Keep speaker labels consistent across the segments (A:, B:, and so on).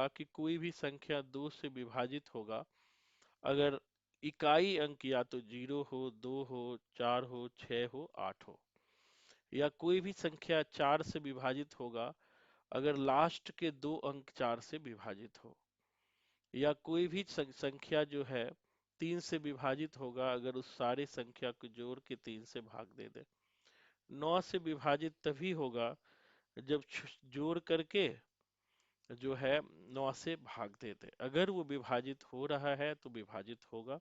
A: था कि कोई भी संख्या 2 से विभाजित होगा अगर इकाई अंक या तो 0 हो, 2 हो, 4 हो, 6 हो, 8 हो, या कोई भी संख्या 4 से विभाजित होगा अगर लास्ट के 2 अंक 4 से विभाजित हो, या कोई भी संख्या जो है 3 से विभाजित होगा अगर उस सारे संख्या को जोड़ के 3 से भाग दे दे। 9 से विभाजित तभी होगा जब जोड़ करके जो है 9 से भाग दे दे। अगर वो विभाजित हो रहा है तो विभाजित होगा।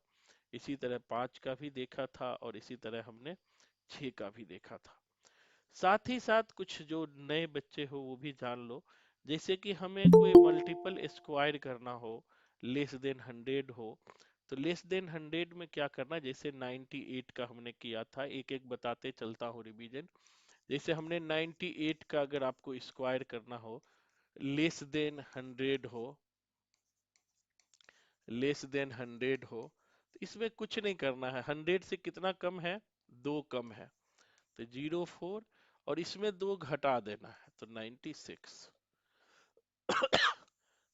A: इसी तरह 5 का भी देखा था और इसी तरह हमने 6 का भी देखा था। साथ ही साथ कुछ जो नए बच्चे हो वो भी जान लो, जैसे कि हमें कोई मल्टीपल स्क्वायर करना हो, लेस देन 100 हो, तो लेस देन 100 में क्या करना, जैसे 98 का हमने किया था, एक एक बताते चलता हूँ रिवीजन। जैसे हमने 98 का अगर आपको स्क्वायर करना हो, लेस देन 100 हो, लेस देन 100 हो, तो इसमें कुछ नहीं करना है। 100 से कितना कम है, 2 कम है, तो 04, और इसमें 2 घटा देना है तो 96।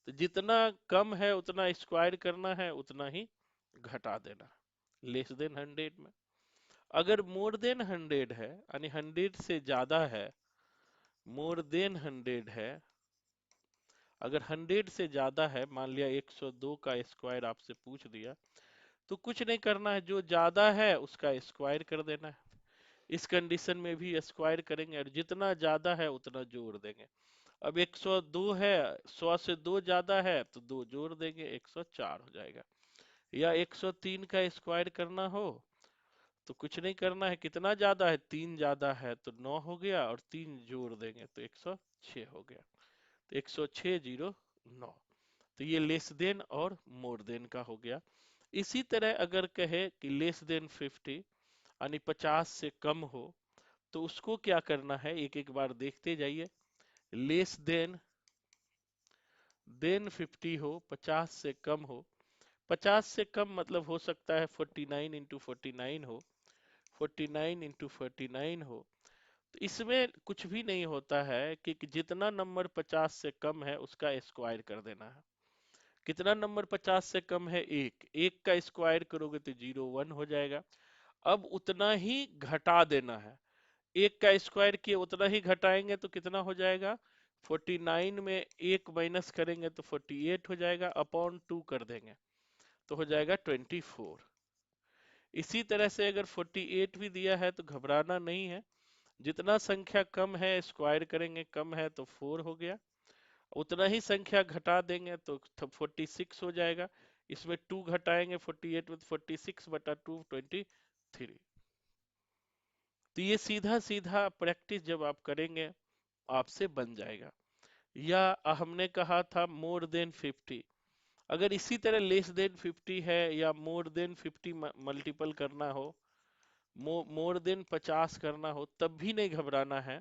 A: तो जितना कम है उतना स्क्वायर करना है, उतना ही घटा देना है लेस देन 100 में। अगर मोर देन 100 है यानी 100 से ज्यादा है, मोर देन 100 है, अगर 100 से ज्यादा है, मान लिया 102 का स्क्वायर आपसे पूछ दिया, तो कुछ नहीं करना है, जो ज्यादा है उसका स्क्वायर कर देना है। इस कंडीशन में भी स्क्वायर करेंगे और जितना ज्यादा है उतना जोड़ देंगे। अब 102 है, 100 से 2 ज्यादा है तो 2 जोड़ देंगे, 104 हो जाएगा। या 103 का स्क्वायर करना हो तो कुछ नहीं करना है, कितना ज्यादा है, 3 ज्यादा है तो 9 हो गया, और 3 जोड़ देंगे तो 106 हो गया। तो 106 0 9। तो ये लेस देन और मोर देन का हो गया। इसी तरह अगर कहे कि लेस देन 50 यानी 50 से कम हो, तो उसको क्या करना है, एक एक बार देखते जाइए। लेस देन 50 हो, 50 से कम हो, 50 से कम मतलब हो सकता है 49 इंटू 49 हो, 49 इंटू 49 हो। तो इसमें कुछ भी नहीं होता है कि जितना नंबर 50 से कम है उसका स्क्वायर कर देना है। कितना नंबर 50 से कम है, एक, एक का स्क्वायर करोगे तो 01 हो जाएगा। अब उतना ही घटा देना है, एक का स्क्वायर किए उतना ही घटाएंगे तो कितना हो जाएगा, 49 में एक माइनस करेंगे तो 48 हो जाएगा, अपॉन 2 कर देंगे तो हो जाएगा 24। इसी तरह से अगर 48 भी दिया है तो घबराना नहीं है, जितना संख्या कम है स्क्वायर करेंगे, कम है तो 4 हो गया, उतना ही संख्या घटा देंगे तो 46 हो जाएगा। इसमें 2 घटाएंगे, 48 में 46 बटा 2 23। तो ये सीधा सीधा प्रैक्टिस जब आप करेंगे आपसे बन जाएगा। या हमने कहा था मोर देन 50, अगर इसी तरह लेस देन 50 है या मोर देन 50 मल्टीपल करना हो, मोर देन 50 करना हो, तब भी नहीं घबराना है।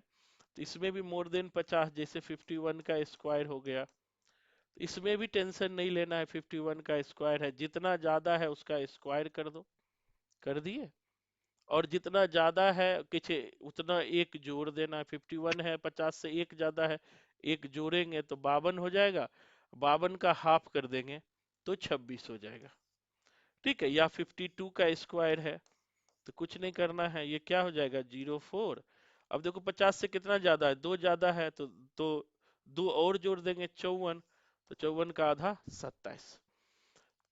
A: तो इसमें भी मोर देन 50, जैसे 51 का स्क्वायर हो गया, तो इसमें भी टेंशन नहीं लेना है, 51 का स्क्वायर है, जितना ज्यादा है उसका स्क्वायर कर दो, कर दिए। और जितना ज्यादा है किसे उतना एक जोड़ देना है, 51 है, 50 से एक ज्यादा है, एक जोड़ेंगे तो 52 हो जाएगा, 52 का हाफ कर देंगे तो 26 हो जाएगा। ठीक है। या 52 का स्क्वायर है तो कुछ नहीं करना है, ये क्या हो जाएगा, 04। अब देखो 50 से कितना ज्यादा है, दो ज्यादा है तो दो और जोड़ देंगे, 54, तो 54 का आधा 27।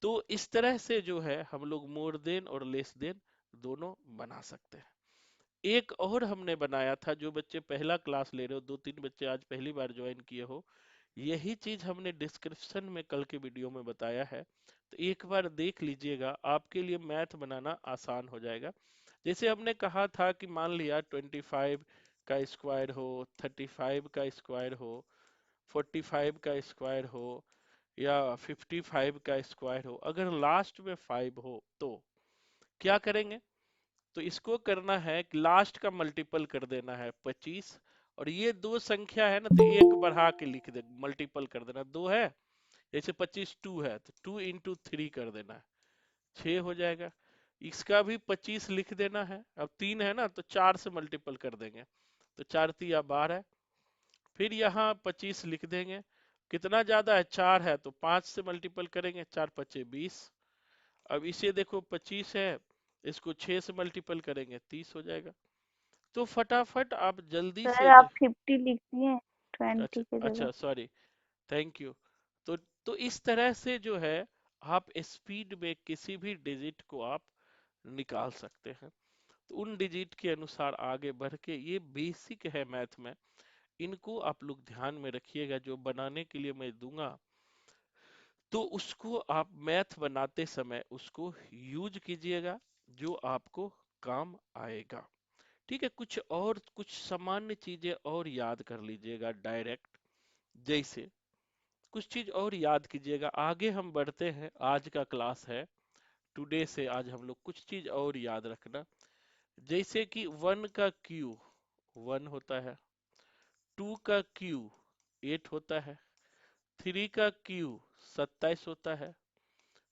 A: तो इस तरह से जो है हम लोग मोर देन और लेस देन दोनों बना सकते हैं। एक और हमने बनाया था, जो बच्चे पहला क्लास ले रहे हो, 2-3 बच्चे आज पहली बार ज्वाइन किए हो, यही चीज हमने डिस्क्रिप्शन में कल के वीडियो में बताया है, तो एक बार देख लीजिएगा, आपके लिए मैथ बनाना आसान हो जाएगा। जैसे हमने कहा था कि मान लिया 25 का स्क्वायर हो, 35 का स्क्वायर हो, 45 का स्क्वायर हो, या 55 का स्क्वायर हो, अगर लास्ट में 5 हो तो क्या करेंगे, तो इसको करना है कि लास्ट का मल्टीपल कर देना है 25, और ये दो संख्या है ना तो एक बढ़ा के लिख दे, मल्टीपल कर देना, दो है, जैसे 25 2 है तो 2 इंटू 3 कर देना है, 6 हो जाएगा। इसका भी 25 लिख देना है, अब 3 है ना तो 4 से मल्टीपल कर देंगे तो 4 तिया 12, फिर यहाँ 25 लिख देंगे, कितना ज्यादा है, 4 है तो 5 से मल्टीपल करेंगे, 4 पचे 20। अब इसे देखो 25 है, इसको 6 से मल्टीपल करेंगे 30 हो जाएगा। तो फटाफट आप जल्दी
B: सर
A: से
B: आप 50 लिख दिए,
A: अच्छा
B: 20 की जगह।
A: अच्छा सॉरी, थैंक यू। तो इस तरह से जो है आप स्पीड में किसी भी डिजिट को आप निकाल सकते हैं। तो उन डिजिट के अनुसार आगे बढ़ के, ये बेसिक है मैथ में, इनको आप लोग ध्यान में रखिएगा। जो बनाने के लिए मैं दूंगा तो उसको आप मैथ बनाते समय उसको यूज कीजिएगा, जो आपको काम आएगा। ठीक है, कुछ और कुछ सामान्य चीजें और याद कर लीजिएगा डायरेक्ट। जैसे कुछ चीज और याद कीजिएगा, आगे हम बढ़ते हैं, आज का क्लास है, टुडे से आज हम लोग कुछ चीज और याद रखना। जैसे कि 1 का क्यू 1 होता है, 2 का क्यू 8 होता है, 3 का क्यू 27 होता है,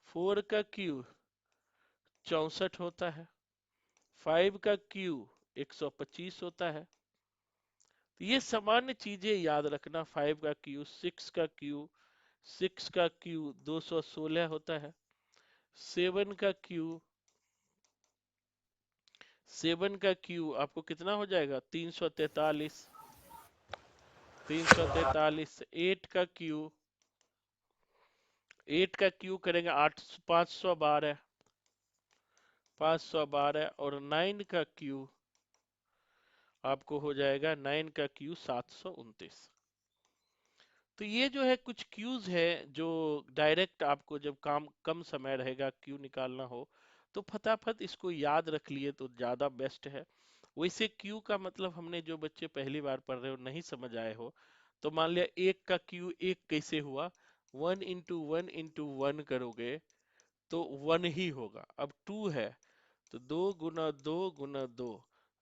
A: 4 का क्यू 64 होता है, 5 का क्यू 125 होता है। तो ये सामान्य चीजें याद रखना। 5 का क्यू, 6 का क्यू 216 होता है, 7 का क्यू 7 का क्यू आपको कितना हो जाएगा, 343। 343 से 8 का क्यू करेंगे 8, 512। 512 और 9 का क्यू आपको हो जाएगा, 9 का क्यू 729। तो ये जो है कुछ क्यूज है जो डायरेक्ट आपको जब काम कम समय रहेगा क्यू निकालना हो तो फटाफट इसको याद रख लिए तो ज्यादा बेस्ट है। वैसे क्यू का मतलब हमने, जो बच्चे पहली बार पढ़ रहे हो नहीं समझ आए हो, तो मान लिया एक का क्यू एक कैसे हुआ, 1 इंटू 1 करोगे तो 1 ही होगा। अब 2 है तो 2 गुना 2 गुना 2,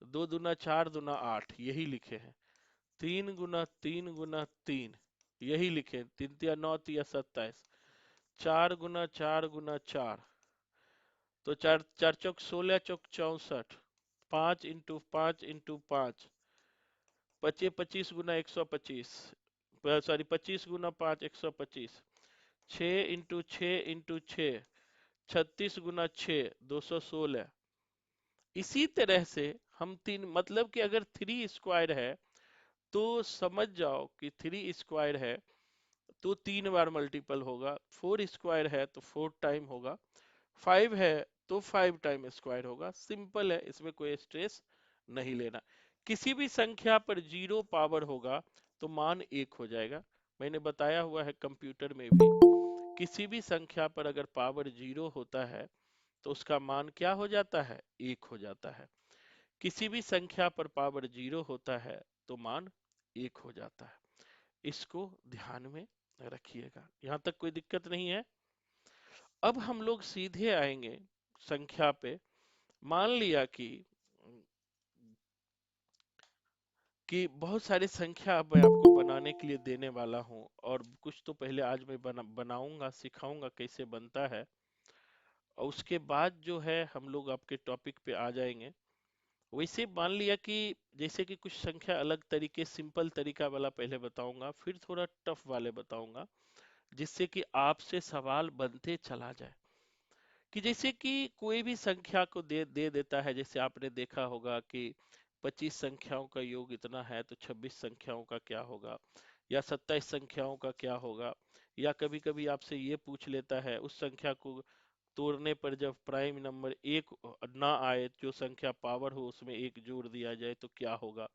A: 2 दूना 4 दूना 8 यही लिखे हैं। 3 गुना 3 गुना 3 यही लिखे, 3 तिया 9 तिया 27। 4 गुना 4 गुना 4, तो 4 4 चौक 16 चौक 64। 5 इंटू 5 इंटू 5 पचे 25 गुना 125, सॉरी 25 गुना 5 125। 6 इंटू 6 इंटू 6 36 गुना 6 216। इसी तरह से हम तीन, मतलब कि अगर 3 स्क्वायर है तो समझ जाओ कि 3 स्क्वायर है तो 3 बार मल्टीपल होगा, 4 स्क्वायर है तो 4 टाइम होगा, 5 है तो 5 टाइम स्क्वायर होगा। सिंपल है, इसमें कोई स्ट्रेस नहीं लेना। किसी भी संख्या पर 0 पावर होगा तो मान 1 हो जाएगा। मैंने बताया हुआ है कंप्यूटर में भी, किसी भी संख्या पर अगर पावर 0 होता है तो उसका मान क्या हो जाता है, 1 हो जाता है। किसी भी संख्या पर पावर 0 होता है तो मान 1 हो जाता है। इसको ध्यान में रखिएगा, यहां तक कोई दिक्कत नहीं है। अब हम लोग सीधे आएंगे संख्या पे। मान लिया कि बहुत सारी संख्या अब मैं आपको बनाने के लिए देने वाला हूं, और कुछ तो पहले आज मैं बनाऊंगा, सिखाऊंगा कैसे बनता है, और उसके बाद जो है हम लोग आपके टॉपिक पे आ जाएंगे। वैसे मान लिया कि जैसे कि कुछ संख्या अलग तरीके, सिंपल तरीका वाला पहले बताऊंगा, फिर थोड़ा टफ वाले बताऊंगा, जिससे कि आपसे सवाल बनते चला जाए। कि जैसे कि कोई भी संख्या को दे देता है, जैसे आपने देखा होगा कि 25 संख्याओं का योग इतना है तो 26 संख्याओं का क्या होगा, या 27 संख्याओं का क्या होगा। या कभी कभी आपसे ये पूछ लेता है, उस संख्या को तोड़ने पर जब प्राइम नंबर एक ना आए, जो संख्या पावर हो उसमें एक जोड़ दिया जाए तो क्या होगा।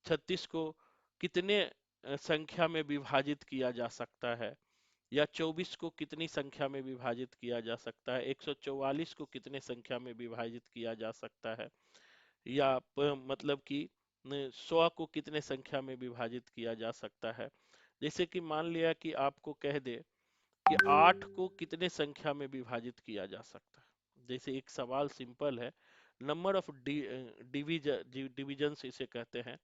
A: 36 को कितने संख्या में विभाजित किया जा सकता है, या 24 को कितनी संख्या में विभाजित किया जा सकता है, 144 को कितने संख्या में विभाजित किया जा सकता है, या मतलब कि 100 को कितने संख्या में विभाजित किया जा सकता है। जैसे कि मान लिया कि आपको कह दे कि 8 को कितने संख्या में विभाजित किया जा सकता है। जैसे एक सवाल सिंपल है, नंबर ऑफ डिविजन इसे कहते हैं।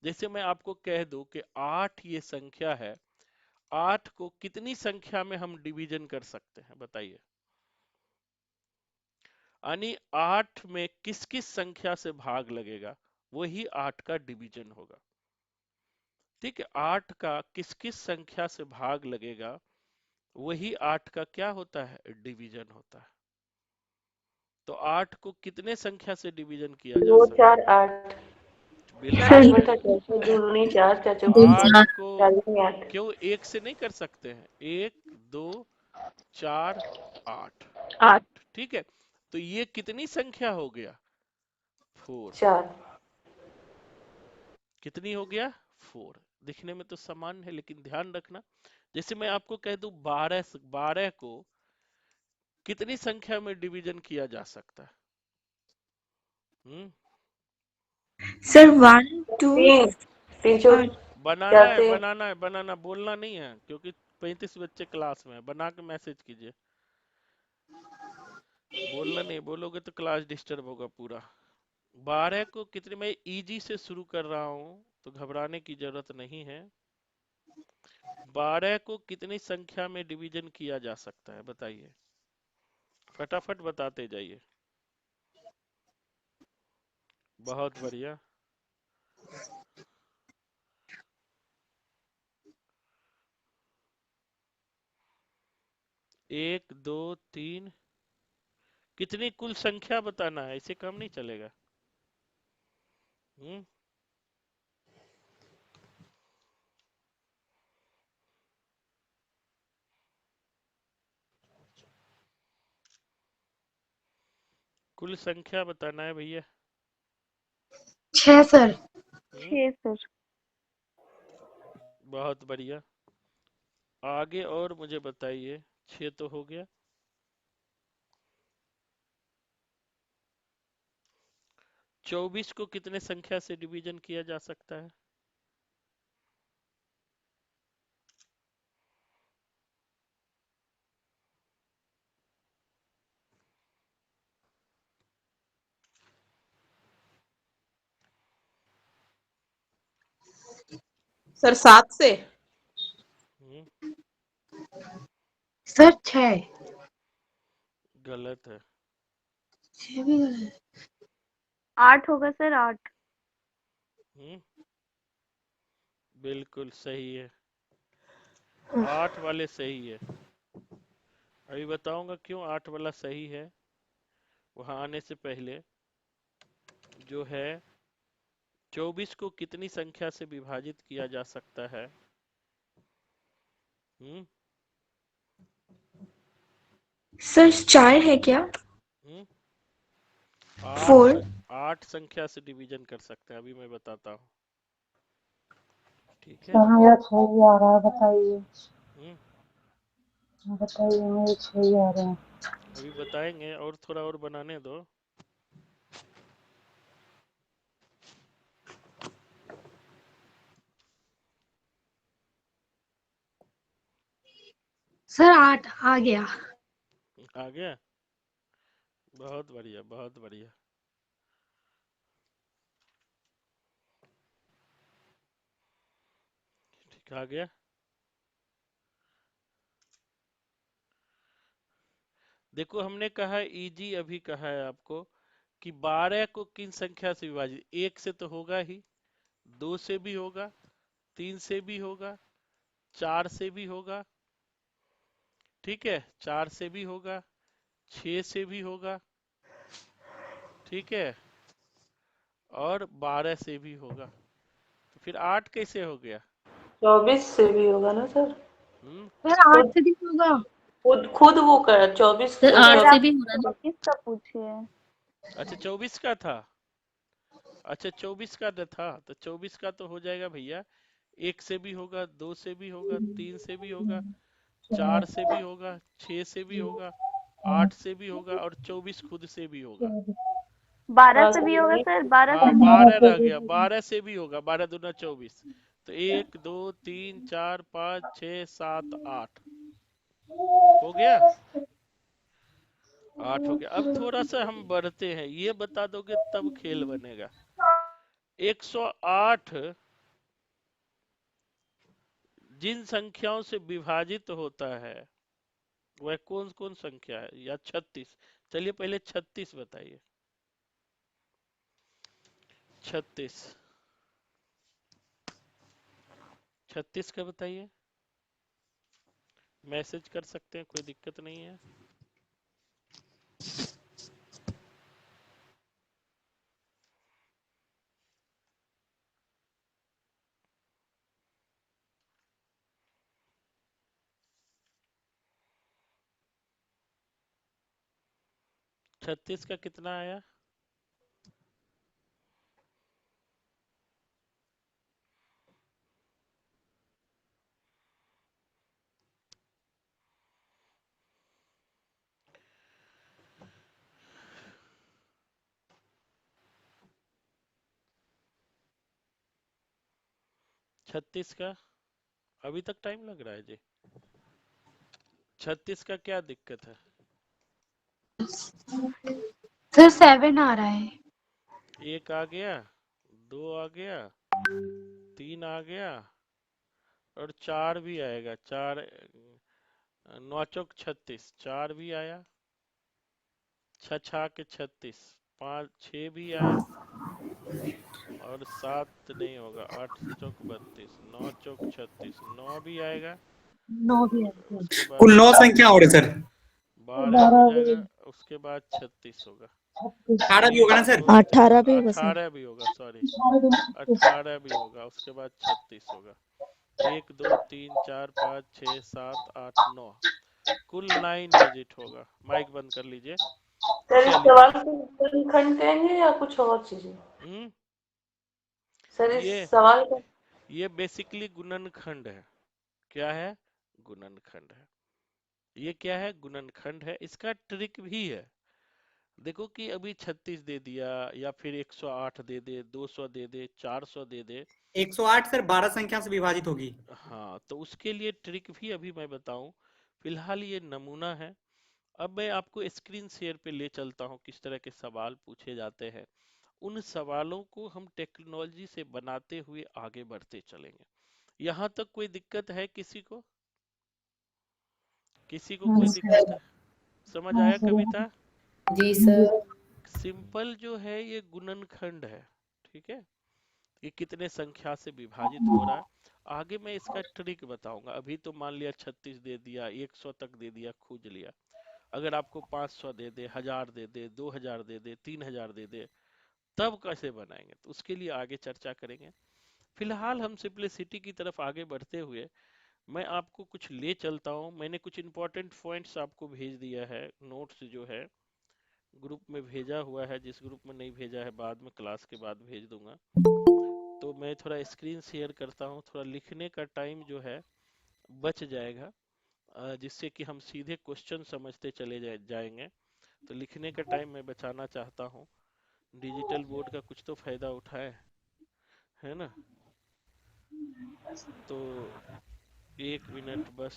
A: जैसे मैं आपको कह दूं कि 8 ये संख्या है, 8 को कितनी संख्या में हम डिवीजन कर सकते हैं, बताइए। यानी 8 में किस किस संख्या से भाग लगेगा, वही 8 का डिवीजन होगा। ठीक है, 8 का किस किस संख्या से भाग लगेगा, वही 8 का क्या होता है, डिवीजन होता है। तो 8 को कितने संख्या से डिवीजन किया जा
C: दो
A: सकता
C: चार
A: है?
C: आठ।
A: बिल्कुल
C: आठ
B: सर
C: बटा
A: सही।
C: चार दूनी चार, चाचा
B: दो
C: को
A: 8
B: चार
A: को
C: चार दूनी आठ।
A: क्यों एक से नहीं कर सकते हैं? 1 2 4 8।
B: आठ।
A: ठीक है, तो ये कितनी संख्या हो गया, 4।
C: चार।
A: कितनी हो गया, 4। दिखने में तो समान है, लेकिन ध्यान रखना, जैसे मैं आपको कह दूं 12 को कितनी संख्या में डिवीजन किया जा सकता है? हम्म
B: सर 1 2
C: तीन। तीन चौक
B: आठ।
A: बनाना है,
C: जाते।
A: बनाना है, बनाना, बोलना नहीं है, क्योंकि 35 बच्चे क्लास में है। बना के मैसेज कीजिए, बोलना नहीं, बोलोगे तो क्लास डिस्टर्ब होगा पूरा। 12 को कितने, मैं इजी से शुरू कर रहा हूं, तो घबराने की जरूरत नहीं है। 12 को कितनी संख्या में डिवीजन किया जा सकता है, बताइए, फटाफट बताते जाइए। बहुत बढ़िया। 1 2 3, कितनी कुल संख्या बताना है, इसे कम नहीं चलेगा। हम्म कुल संख्या बताना है भैया।
B: 6 सर।
A: हम्म
B: 6 सर।
A: बहुत बढ़िया। आगे और मुझे बताइए, 6 तो हो गया। 24 को कितने संख्या से डिवीजन किया जा सकता है?
C: सर 7 से।
A: हम्म
B: सर 6।
A: गलत है।
B: 6 भी गलत है। 8 होगा सर, 8।
A: हम्म बिल्कुल सही है, 8 वाले सही है। अभी बताऊंगा क्यों 8 वाला सही है। वहां आने से पहले, जो है 24 को कितनी संख्या से विभाजित किया जा सकता है? हम्म
B: सर 4 है क्या?
A: हम्म आठ
B: 4।
A: स- 8 संख्या से डिवीजन कर सकते हैं, अभी मैं बताता हूँ। ठीक है।
C: सर मेरा 6 ही आ रहा है, बताइए।
A: हम्म
C: बताइए, मेरे 6 ही आ रहे हैं।
A: अभी बताएंगे, और थोड़ा और बनाने दो।
B: सर 8 आ गया।
A: आ गया, बहुत बढ़िया, बहुत बढ़िया। ठीक, आ गया। देखो, हमने कहा इजी, अभी कहा है आपको कि 12 को किन संख्या से विभाजित, 1 से तो होगा ही, 2 से भी होगा, 3 से भी होगा, 4 से भी होगा। ठीक है, 4 से भी होगा, 6 से भी होगा। ठीक है, और 12 से भी होगा। तो फिर 8 कैसे हो गया?
C: 24 से भी होगा ना सर।
A: हम्म
B: सर 8
C: खुद
B: से भी होगा।
C: खुद खुद वो कर 24।
B: सर 8
C: सर
B: से
C: आप
B: भी होगा ना।
D: 24 का पूछिए।
A: अच्छा, 24 का था। अच्छा, 24 का था, तो 24 का तो हो जाएगा भैया। 1 से भी होगा, 2 से भी होगा, 3 से भी होगा, 4 से भी होगा, 6 से भी होगा, 8 से भी होगा, और 24 खुद से भी होगा।
D: 12
C: हाँ
D: से
C: सर
D: भी होगा
C: वही।
D: सर, 12
A: हाँ,
D: से भी।
A: 12 रह गया, 12 से भी होगा, 12 दूना 24। तो 1 2 3 4 5 6 7 8 हो गया। 8 हो गया। अब थोड़ा सा हम बढ़ते हैं, ये बता दोगे तब खेल बनेगा। 108 जिन संख्याओं से विभाजित होता है, वह कौन कौन संख्या है? या 36? चलिए पहले 36 बताइए। 36। 36 का बताइए, मैसेज कर सकते हैं, कोई दिक्कत नहीं है। छत्तीस का कितना आया? छत्तीस का अभी तक टाइम लग रहा है जी। 36 का क्या दिक्कत है?
B: सर 7 आ रहा है।
A: एक आ गया, दो आ गया, तीन आ गया और चार भी आएगा। चार, नौ चौक 36, चार भी आया, छह छा के 36, पाँच छः भी आया और सात नहीं होगा, आठ चौक 32, नौ चौक 36, नौ भी आएगा।
C: 9 भी है
A: उसके बाद
E: कुल 9 संख्या हो रही सर।
A: 12 हो
C: 12 भी
A: जाएगा, उसके बाद 36 होगा।
E: 18 भी
A: एक
E: होगा ना सर?
A: दो
F: 18 भी होगा सर।
A: 18 भी होगा, सॉरी
C: 18
A: 18 भी होगा, उसके बाद 36 होगा। एक दो तीन चार पाँच छः सात आठ नौ, कुल 9 डिजिट होगा। माइक बंद कर लीजिए।
G: सर इस
A: चलिए,
G: सवाल को गुणनखंड कहेंगे या कुछ और चीजें?
A: हम्म
G: सर इस
A: ये
G: सवाल का
A: ये बेसिकली गुणनखंड है। क्या है? गुणनखंड है। ये क्या है? गुणनखंड है। इसका ट्रिक भी है। देखो कि अभी 36 दे दिया या फिर 108 दे दे, 200 दे दे, 400 दे दे।
E: 108 सर 12 संख्या से विभाजित होगी।
A: हाँ, तो उसके लिए ट्रिक भी अभी मैं बताऊं। फिलहाल ये नमूना है। अब मैं आपको स्क्रीन शेयर पे ले चलता हूं, किस तरह के सवाल पूछे जाते हैं। उन सवालों को हम टेक्नोलॉजी से बनाते हुए आगे बढ़ते चलेंगे। यहाँ तक कोई दिक्कत है किसी को? किसी को
C: हाँ
A: कोई
C: सर।
A: दिक्कत है? समझ
C: हाँ
A: आया
C: सर।
A: कविता?
F: जी
C: जी
F: सर।
C: सर।
A: सिंपल जो है ये गुणनखंड है। ठीक है, ये कितने संख्या से विभाजित हो रहा है। आगे मैं इसका ट्रिक बताऊंगा। अभी तो मान लिया 36 दे दिया, 100 तक दे दिया, खोज लिया। अगर आपको 500 दे दे, 1000 दे दे, 2000 दे दे, 3000 दे दे, तब कैसे बनाएंगे, तो उसके लिए आगे चर्चा करेंगे। फिलहाल हम सिंपलिसिटी की तरफ आगे बढ़ते हुए मैं आपको कुछ ले चलता हूं। मैंने कुछ इंपॉर्टेंट पॉइंट्स आपको भेज दिया है, नोट्स जो है ग्रुप में भेजा हुआ है। जिस ग्रुप में नहीं भेजा है, बाद में क्लास के बाद भेज दूंगा। तो मैं थोड़ा स्क्रीन शेयर करता हूँ, थोड़ा लिखने का टाइम जो है बच जाएगा, जिससे कि हम सीधे क्वेश्चन समझते चले जाएंगे। तो लिखने का टाइम मैं बचाना चाहता हूँ। डिजिटल बोर्ड का कुछ तो फायदा उठाए, है ना? तो एक मिनट बस।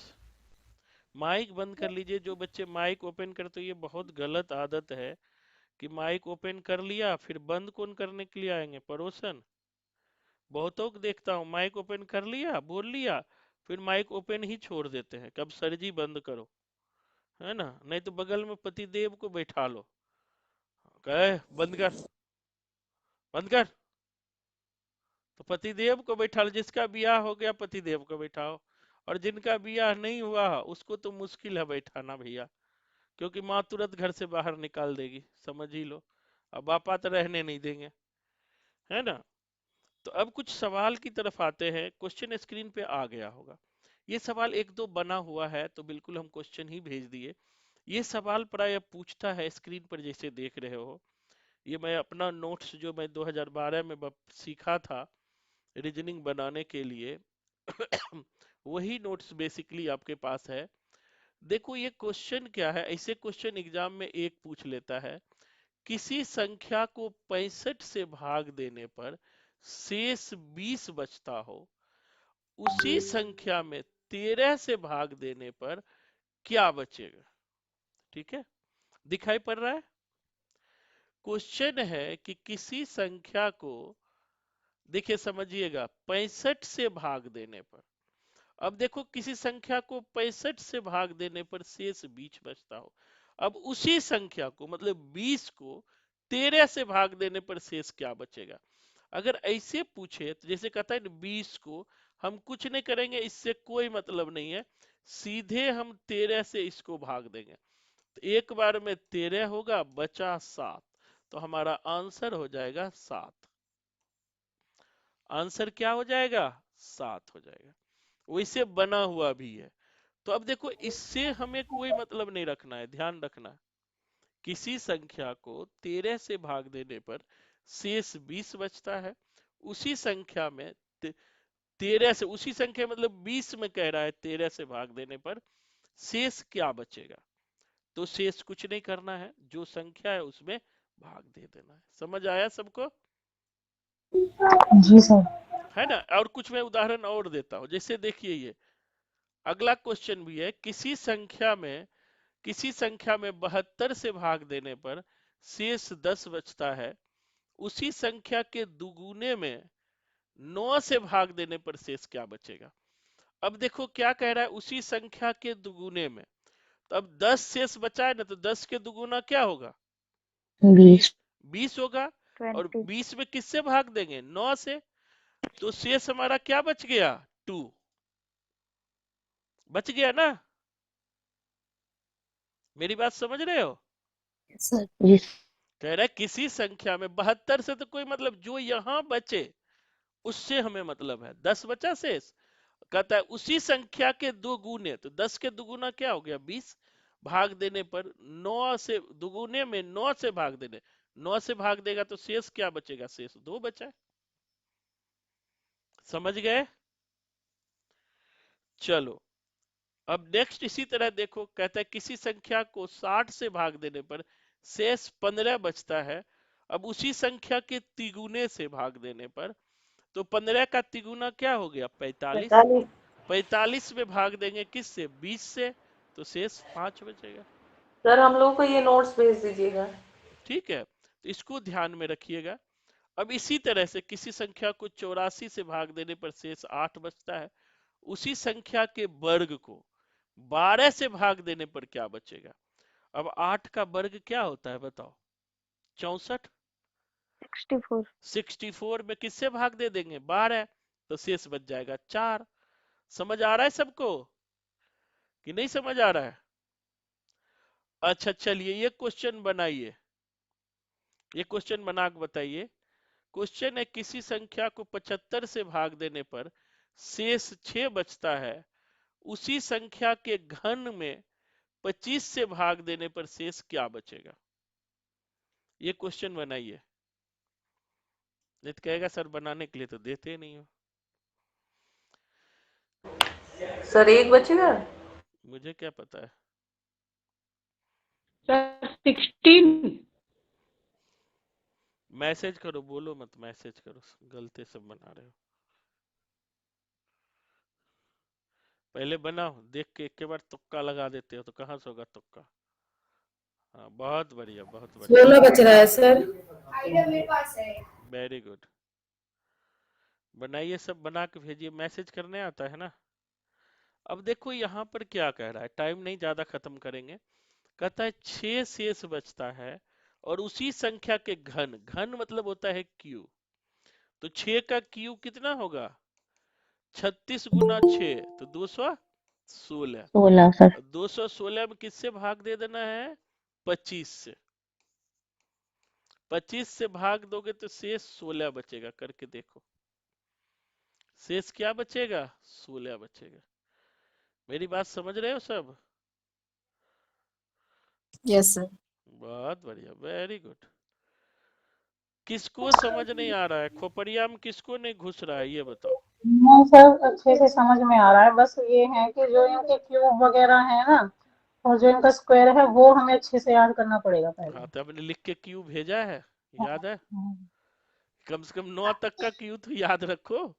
A: माइक बंद कर लीजिए। जो बच्चे माइक ओपन करते हो, ये बहुत गलत आदत है कि माइक ओपन कर लिया फिर बंद कौन करने के लिए आएंगे? पड़ोसन। बहुतों को देखता हूँ माइक ओपन कर लिया, बोल लिया, फिर माइक ओपन ही छोड़ देते हैं। कब सर जी बंद करो, है ना? नहीं तो बगल में पतिदेव को बैठा लो, कहे बंद कर, बंद कर। तो पतिदेव को बैठा लो। जिसका ब्याह हो गया पतिदेव को बैठाओ, और जिनका ब्याह नहीं हुआ उसको तो मुश्किल है बैठाना भैया, क्योंकि माँ तुरंत घर से बाहर निकाल देगी, समझ ही लो। अब पापा तो रहने नहीं देंगे, है ना? तो अब कुछ सवाल की तरफ आते हैं। क्वेश्चन स्क्रीन पे आ गया होगा। ये सवाल एक दो बना हुआ है तो बिल्कुल हम क्वेश्चन ही भेज दिए। ये सवाल प्राय पूछता है, स्क्रीन पर जैसे देख रहे हो। ये मैं अपना नोट्स जो मैं 2012 में सीखा था रीजनिंग बनाने के लिए वही नोट्स बेसिकली आपके पास है। देखो ये क्वेश्चन क्या है। ऐसे क्वेश्चन एग्जाम में एक पूछ लेता है, किसी संख्या को 65 से भाग देने पर शेष 20 बचता हो, उसी संख्या में 13 से भाग देने पर क्या बचेगा? ठीक है, दिखाई पड़ रहा है? क्वेश्चन है कि किसी संख्या को, देखिए समझिएगा, 65 से भाग देने पर। अब देखो किसी संख्या को 65 से भाग देने पर शेष 20 बचता हो। अब उसी संख्या को मतलब 20 को 13 से भाग देने पर शेष क्या बचेगा? अगर ऐसे पूछे तो जैसे कहता है 20 को हम कुछ नहीं करेंगे, इससे कोई मतलब नहीं है, सीधे हम 13 से इसको भाग देंगे। तो एक बार में 13 होगा, बचा 7, तो हमारा आंसर हो जाएगा 7। आंसर क्या हो जाएगा? 7 हो जाएगा। वैसे बना हुआ भी है। तो अब देखो, इससे हमें कोई मतलब नहीं रखना है, ध्यान रखना। किसी संख्या को 13 से भाग देने पर शेष 20 बचता है। उसी संख्या में 13 से, उसी संख्या मतलब 20 में कह रहा है 13 से भाग देने पर शेष क्या बचेगा। तो शेष कुछ नहीं करना है, जो संख्या है उसमें भाग दे देना है। समझ आया सबको?
C: जी सर।
A: है ना? और कुछ मैं उदाहरण और देता हूं, जैसे देखिए ये अगला क्वेश्चन भी है, किसी संख्या में 72 से भाग देने पर शेष 10 बचता है। उसी संख्या के दुगुने में 9 से भाग देने पर शेष क्या बचेगा। अब देखो क्या कह रहा है, उसी संख्या के दुगुने में, तो अब 10 शेष बचा है ना, तो 10 के दुगुना क्या होगा?
C: 20।
A: 20 होगा। और
D: 20।
A: 20 में किससे भाग देंगे? 9 से। तो शेष हमारा क्या बच गया? 2 बच गया ना। मेरी बात समझ रहे हो?
C: सर जी।
A: कह रहा है किसी संख्या में 72 से तो कोई मतलब, जो यहां बचे उससे हमें मतलब है। 10 बचा शेष, कहता है उसी संख्या के दो गुने, तो 10 के दुगुना क्या हो गया? 20। भाग देने पर 9 से, दुगुने में 9 से भाग देने, 9 से भाग देगा तो शेष क्या बचेगा? शेष 2 बचा है। समझ गए? चलो अब नेक्स्ट इसी तरह देखो, कहता है किसी संख्या को 60 से भाग देने पर शेष 15 बचता है। अब उसी संख्या के तिगुने से भाग देने पर, तो 15 का तिगुना क्या हो गया? 45।
G: 45।
A: 45 में भाग देंगे किससे? 20 से, तो शेष 5 बचेगा।
G: सर हम लोग को ये नोट्स भेज दीजिएगा।
A: ठीक है, तो इसको ध्यान में रखिएगा। अब इसी तरह से किसी संख्या को 84 से भाग देने पर शेष 8 बचता है। उसी संख्या के वर्ग को 12 से भाग देने पर क्या बचेगा? अब 8 का वर्ग क्या होता है बताओ? 64।
D: 64।
A: 64 में किससे भाग दे देंगे? 12, तो शेष बच जाएगा 4। समझ आ रहा है सबको कि नहीं समझ आ रहा है? अच्छा चलिए ये क्वेश्चन बनाइए, ये क्वेश्चन बना के बताइए। क्वेश्चन है किसी संख्या को 75 से भाग देने पर शेष 6 बचता है। उसी संख्या के घन में 25 से भाग देने पर शेष क्या बचेगा? ये क्वेश्चन बनाइए। नहीं तो कहेगा सर बनाने के लिए तो देते नहीं हो।
G: सर एक बचेगा।
A: मुझे क्या पता है।
C: सर 16।
A: मैसेज करो, बोलो मत, मैसेज करो, गलती सब बना रहे हो। पहले बनाओ, देख के एक के बार तुक्का लगा देते हो तो कहाँ से होगा तुक्का। हाँ बहुत बढ़िया, बहुत बढ़िया,
F: 16 बच रहा है सर।
A: Very good. बनाइए, सब बना के भेजिए, मैसेज करने आता है ना। अब देखो यहाँ पर क्या कह रहा है, टाइम नहीं ज्यादा खत्म करेंगे। कहता है 6 शेष बचता है और उसी संख्या के घन, घन मतलब होता है क्यू, तो 6 का क्यू कितना होगा? 36 गुना 6, तो 216।
C: 16 सर।
A: 216 में किससे भाग दे देना है? 25 से। 25 से भाग दोगे तो शेष 16 बचेगा। करके देखो, शेष क्या बचेगा? 16 बचेगा। मेरी बात समझ रहे हो सब?
F: Yes sir.
A: बहुत बढ़िया, वेरी गुड। किसको समझ नहीं आ रहा है? खोपड़िया में किसको नहीं घुस रहा है, ये बताओ।
C: नहीं सर, अच्छे से समझ में आ रहा है। बस ये है कि जो इनके क्यूब वगैरह है ना, और जो इनका स्क्वायर है, वो हमें अच्छे से याद करना पड़ेगा पहले।
A: हाँ तो आपने लिख के क्यू भेजा है, याद है?
C: हाँ,
A: कम से कम 9 तक का क्यू तो याद रखो।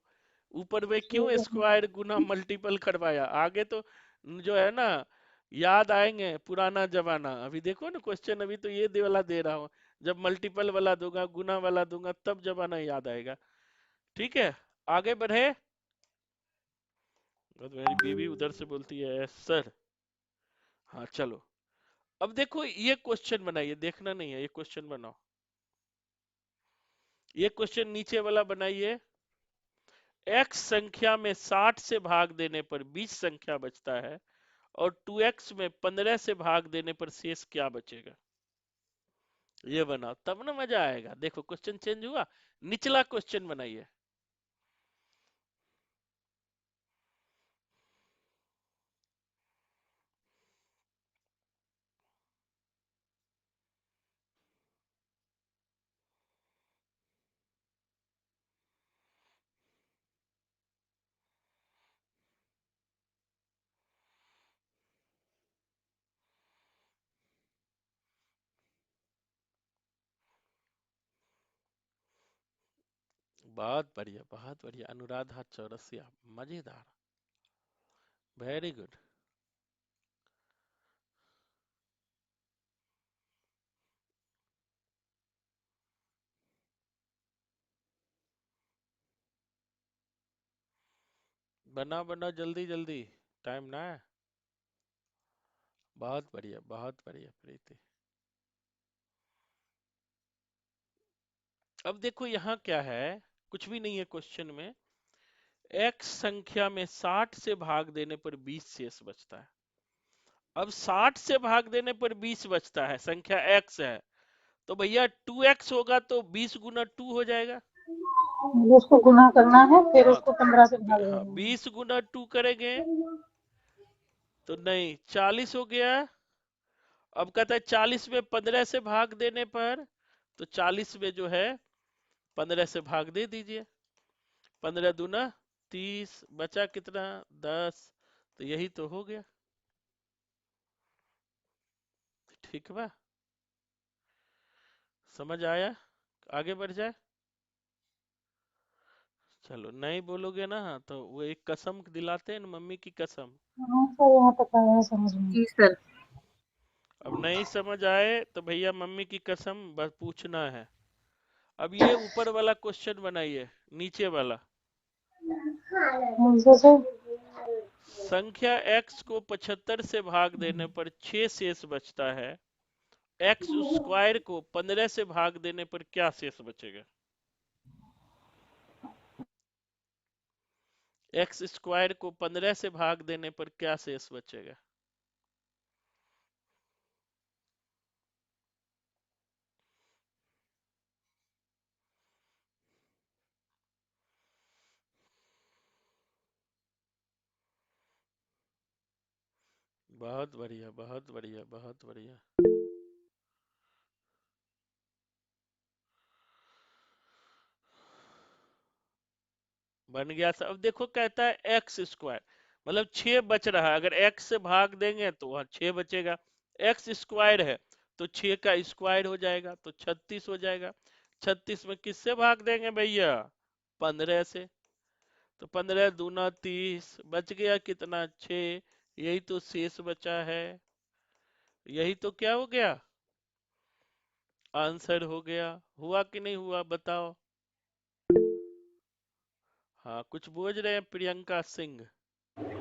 A: ऊपर में क्यों
C: ठीक है।
A: स्क्वायर गुना मल्टीपल करवाया? आगे तो जो है ना, याद आएंगे पुराना जमाना। अभी देखो ना क्वेश्चन, अभी तो ये वाला दे रहा हूँ, जब मल्टीपल वाला दूंगा, गुना वाला दूंगा, तब जमाना याद आएगा। ठीक है, आगे बढ़े। तो मेरी बीवी उधर से बोलती है सर। हाँ चलो, अब देखो ये क्वेश्चन बनाइए, देखना नहीं है, ये क्वेश्चन बनाओ। ये क्वेश्चन नीचे वाला बनाइए। x संख्या में 60 से भाग देने पर 20 संख्या बचता है और 2x में 15 से भाग देने पर शेष क्या बचेगा? ये बनाओ तब ना मजा आएगा। देखो क्वेश्चन चेंज हुआ, निचला क्वेश्चन बनाइए। बहुत बढ़िया अनुराधा चौरसिया, मजेदार, वेरी गुड। बनाओ जल्दी जल्दी, टाइम ना है। बहुत बढ़िया प्रीति। अब देखो यहाँ क्या है, कुछ भी नहीं है क्वेश्चन में। x संख्या में 60 से भाग देने पर 20 शेष बचता है। अब 60 से भाग देने पर 20 बचता है, संख्या x है, तो भैया 2x होगा तो 20 गुना 2 हो जाएगा।
C: उसको गुना करना है, फिर
A: हाँ,
C: उसको 15 से भाग
A: हाँ
C: देना
A: 20 गुना 2 करेंगे तो नहीं 40 हो गया। अब कहता है 40 में 15 से भाग देने पर, तो 40 में जो है 15 से भाग दे दीजिए। 15 दूना 30, बचा कितना 10, तो यही तो हो गया। ठीक बा, समझ आया? आगे बढ़ जाए। चलो नहीं बोलोगे ना तो वो एक कसम दिलाते हैं ना, मम्मी की कसम।
C: है। हाँ सर, यहाँ तक आया है समझ में।
F: जी सर।
A: अब नहीं समझ आए तो भैया मम्मी की कसम बस पूछना है। अब ये ऊपर वाला क्वेश्चन बनाइए, नीचे वाला।
C: कौन सा सर?
A: संख्या x को 75 से भाग देने पर 6 शेष बचता है, x स्क्वायर को 15 से भाग देने पर क्या शेष बचेगा? x स्क्वायर को 15 से भाग देने पर क्या शेष बचेगा? बहुत बढ़िया। बन गया सब। अब देखो कहता है एक्स स्क्वायर, मतलब 6 बच रहा है, अगर x से भाग देंगे तो वहां 6 बचेगा। x स्क्वायर है तो 6 का स्क्वायर हो जाएगा तो 36 हो जाएगा। 36 में किससे भाग देंगे भैया? 15 से। तो 15 दूना 30, बच गया कितना 6, यही तो शेष बचा है। यही तो क्या हो गया, आंसर हो गया। हुआ कि नहीं हुआ बताओ? हाँ कुछ बोझ रहे हैं प्रियंका सिंह।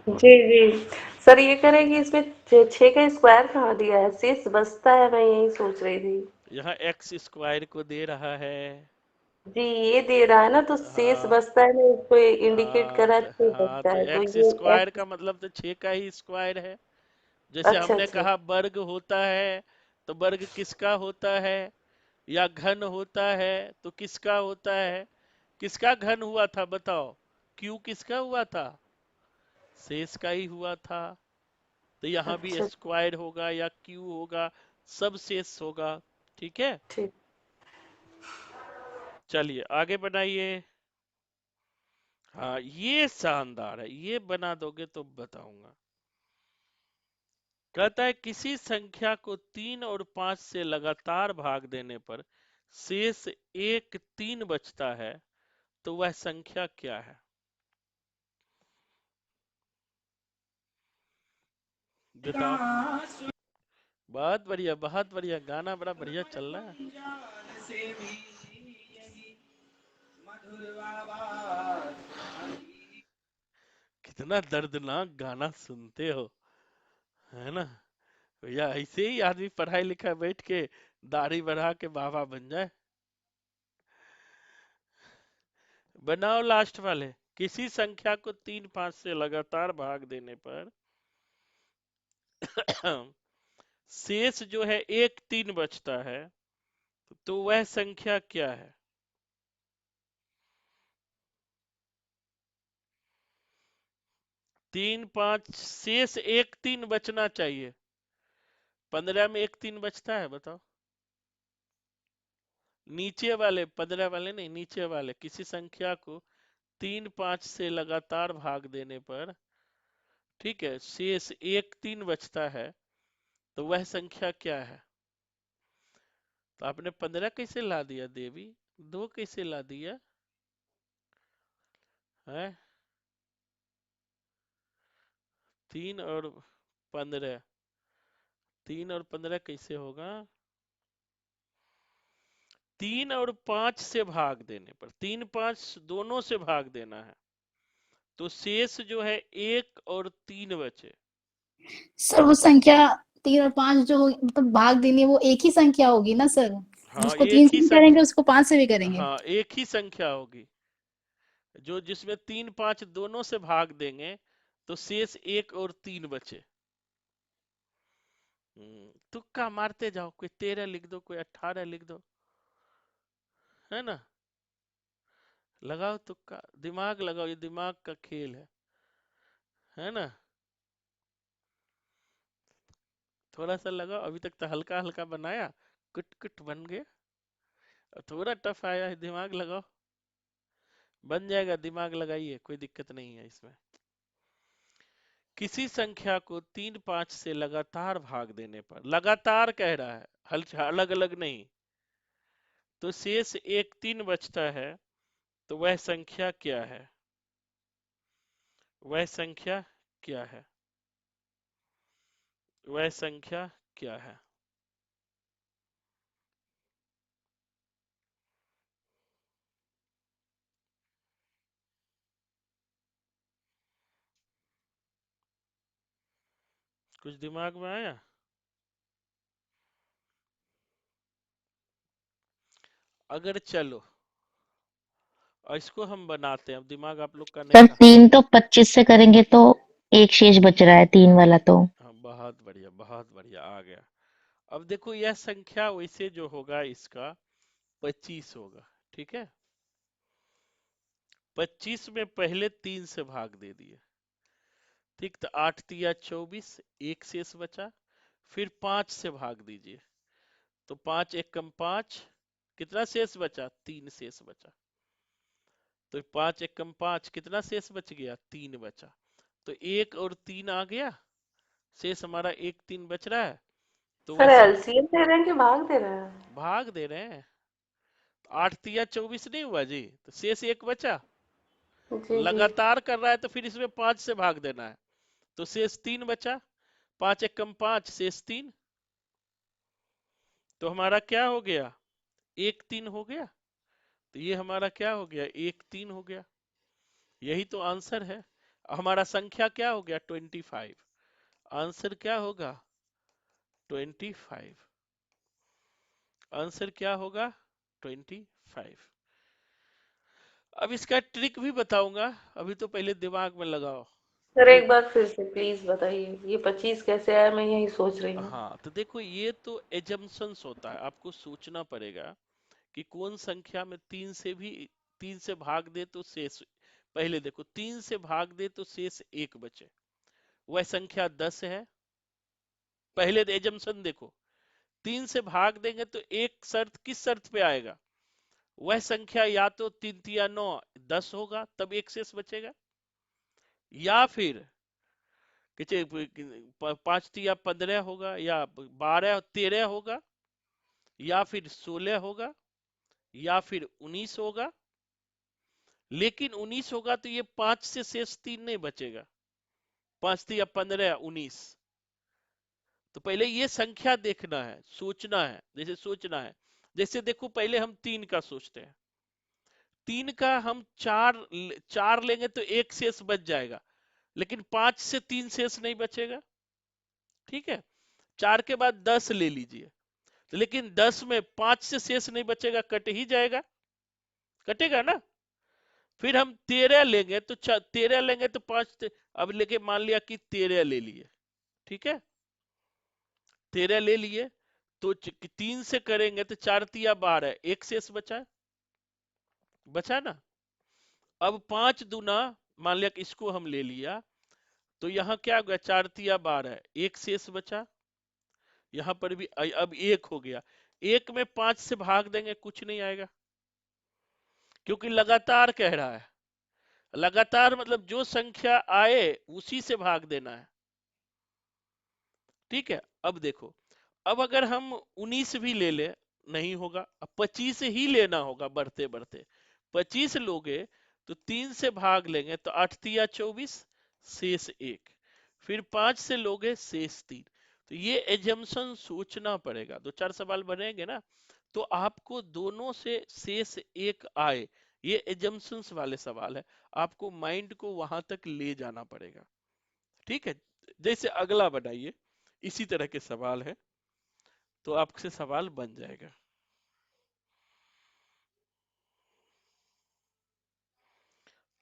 G: जी जी सर, ये करें कि इसमें 6 का स्क्वायर कहाँ दिया है, शेष बचता है, मैं यही सोच रही थी।
A: यहाँ एक्स स्क्वायर को दे रहा है।
G: जी ये दे रहा है ना, तो शेष
A: हाँ
G: बचता है ना, इसको इंडिकेट करा है, शेष बचता
A: तो
G: है, तो
A: एक्स
G: ये
A: स्क्वायर
G: एक्स।
A: का मतलब तो 6 का ही स्क्वायर है। जैसे
G: अच्छा
A: हमने
G: अच्छा।
A: कहा वर्ग होता है, तो वर्ग किसका होता है? या घन होता है तो किसका होता है? किसका घन हुआ था बताओ? क्यू किसका हुआ था? शेष का ही हुआ था। तो यहाँ भी
G: अच्छा
A: स्क्वायर होगा या क्यू होगा, सब शेष होगा। ठीक है,
G: ठीक।
A: चलिए आगे बनाइए। हाँ ये शानदार है, ये बना दोगे तो बताऊंगा। कहता है किसी संख्या को 3 और 5 से लगातार भाग देने पर शेष 1 3 बचता है, तो वह संख्या क्या है? बताओ। बहुत बढ़िया, गाना बड़ा बढ़िया चल रहा है। कितना दर्दनाक गाना सुनते हो, है ना भैया? ऐसे ही आदमी पढ़ाई लिखा बैठ के दाढ़ी बढ़ा के बाबा बन जाए। बनाओ लास्ट वाले। किसी संख्या को 3 5 से लगातार भाग देने पर शेष जो है 1 3 बचता है, तो वह संख्या क्या है? तीन पांच शेष 1 3 बचना चाहिए। 15 में 1 3 बचता है, बताओ। नीचे वाले 15 वाले नहीं, नीचे वाले किसी संख्या को 3 5 से लगातार भाग देने पर, ठीक है, शेष 1 3 बचता है, तो वह संख्या क्या है? तो आपने 15 कैसे ला दिया देवी? 2 कैसे ला दिया है? 3 और 15, 3 और 15 कैसे होगा? 3 और 5 से भाग देने पर, 3 5 दोनों से भाग देना है, तो शेष जो है 1 और 3 बचे।
F: सर वो संख्या 3 और 5 जो मतलब भाग देनी है वो एक ही संख्या होगी ना सर?
A: हाँ,
F: जिसको
A: एक
F: 3
A: ही
F: से भी करेंगे उसको 5 से भी करेंगे।
A: हाँ, एक ही संख्या होगी, जो जिसमें 3 5 दोनों से भाग देंगे, तो शेष 1 और 3 बचे। तुक्का मारते जाओ, कोई 13 लिख दो, कोई 18 लिख दो, है ना? लगाओ तुक्का, दिमाग लगाओ, ये दिमाग का खेल है ना? थोड़ा सा लगाओ, अभी तक तो हल्का हल्का बनाया, कुट कुट बन गया, थोड़ा टफ आया है, दिमाग लगाओ, बन जाएगा। दिमाग लगाइए, कोई दिक्कत नहीं है इसमें। किसी संख्या को 3 5 से लगातार भाग देने पर, लगातार कह रहा है, अलग अलग नहीं, तो शेष 1 3 बचता है, तो वह संख्या क्या है? वह संख्या क्या है? वह संख्या क्या है? कुछ दिमाग में आया? अगर चलो और इसको हम बनाते हैं, अब दिमाग आप लोग का नहीं
D: सर
A: का।
D: 3 तो 25 से करेंगे तो एक शेष बच रहा है 3 वाला तो।
A: हाँ, बहुत बढ़िया, बहुत बढ़िया, आ गया। अब देखो, यह संख्या वैसे जो होगा इसका 25 होगा, ठीक है। 25 में पहले 3 से भाग दे दिए, ठीक, तो 8 तिया 24, एक शेष बचा। फिर 5 से भाग दीजिए, तो 5 एक कम 5, कितना शेष बचा? 3 शेष बचा। तो 5 एक कम 5, कितना शेष बच गया? 3 बचा। तो 1 और 3 आ गया, शेष हमारा 1 3 बच रहा है, तो
G: सर
A: वह
G: एलसीएम दे रहे हैं कि भाग दे रहे हैं?
A: भाग दे रहे हैं। 8 तिया 24 नहीं हुआ जी, तो शेष 1 बचा।
G: जी जी।
A: लगातार कर रहा है तो फिर इसमें 5 से भाग देना है, तो शेष 3 बचा। 5 एक कम 5, शेष 3, तो हमारा क्या हो गया? 1 3 हो गया। तो ये हमारा क्या हो गया? 1 3 हो गया। यही तो आंसर है। हमारा संख्या क्या हो गया? 25। आंसर क्या होगा? 25। आंसर क्या होगा? 25। अब इसका ट्रिक भी बताऊंगा, अभी तो पहले दिमाग में लगाओ।
G: सर
A: ट्रिक,
G: एक बार फिर से प्लीज बताइए, ये 25 कैसे आया, मैं यही सोच रही हूँ।
A: हाँ, तो देखो, ये तो एजम्पशंस होता है, आपको सोचना पड़ेगा कि कौन संख्या में 3 से भाग दे तो शेष, पहले देखो 3 से भाग दे तो शेष 1 बचे, वह संख्या 10 है। पहले एजम्पशन देखो, 3 से भाग देंगे तो एक शर्त, किस शर्त पे आएगा? वह संख्या या तो 3 तिया 9 10 होगा, तब एक शेष बचेगा, या फिर 5 तिया 15 होगा, या 12 13 होगा, या फिर 16 होगा, या फिर 19 होगा। लेकिन 19 होगा तो ये 5 से शेष 3 नहीं बचेगा, 5 तिया 15 19। तो पहले ये संख्या देखना है, सोचना है, जैसे सोचना है, जैसे देखो पहले हम 3 का सोचते हैं, 3 का हम 4 लेंगे तो एक शेष बच जाएगा, लेकिन 5 से 3 शेष नहीं बचेगा, ठीक है। 4 के बाद 10 ले लीजिए, तो लेकिन 10 में 5 से शेष नहीं बचेगा, कट ही जाएगा, कटेगा ना। फिर हम 13 लेंगे तो 13 लेंगे तो 5 अब लेके मान लिया कि 13 ले लिए, ठीक है, 13 ले लिए तो 3 से करेंगे तो 4 तिया 12, एक शेष बचा ना। अब 5 दूना मान लिया कि इसको हम ले लिया तो यहाँ क्या हो गया, 4 तिया 12, एक शेष बचा, यहाँ पर भी अब 1 हो गया, 1 में 5 से भाग देंगे कुछ नहीं आएगा, क्योंकि लगातार कह रहा है, लगातार मतलब जो संख्या आए उसी से भाग देना है, ठीक है। अब देखो, अब अगर हम 19 भी ले ले नहीं होगा, अब 25 ही लेना होगा, बढ़ते बढ़ते 25 लोगे तो 3 से भाग लेंगे तो 8 तिया 24, शेष 1, फिर 5 से लोगे शेष 3। तो ये एजम्पशन सोचना पड़ेगा, 2-4 सवाल बनेंगे ना, तो आपको दोनों से शेष 1 आए, ये एजम्पशंस वाले सवाल है, आपको माइंड को वहां तक ले जाना पड़ेगा, ठीक है। जैसे अगला बनाइए, इसी तरह के सवाल है तो आपसे सवाल बन जाएगा।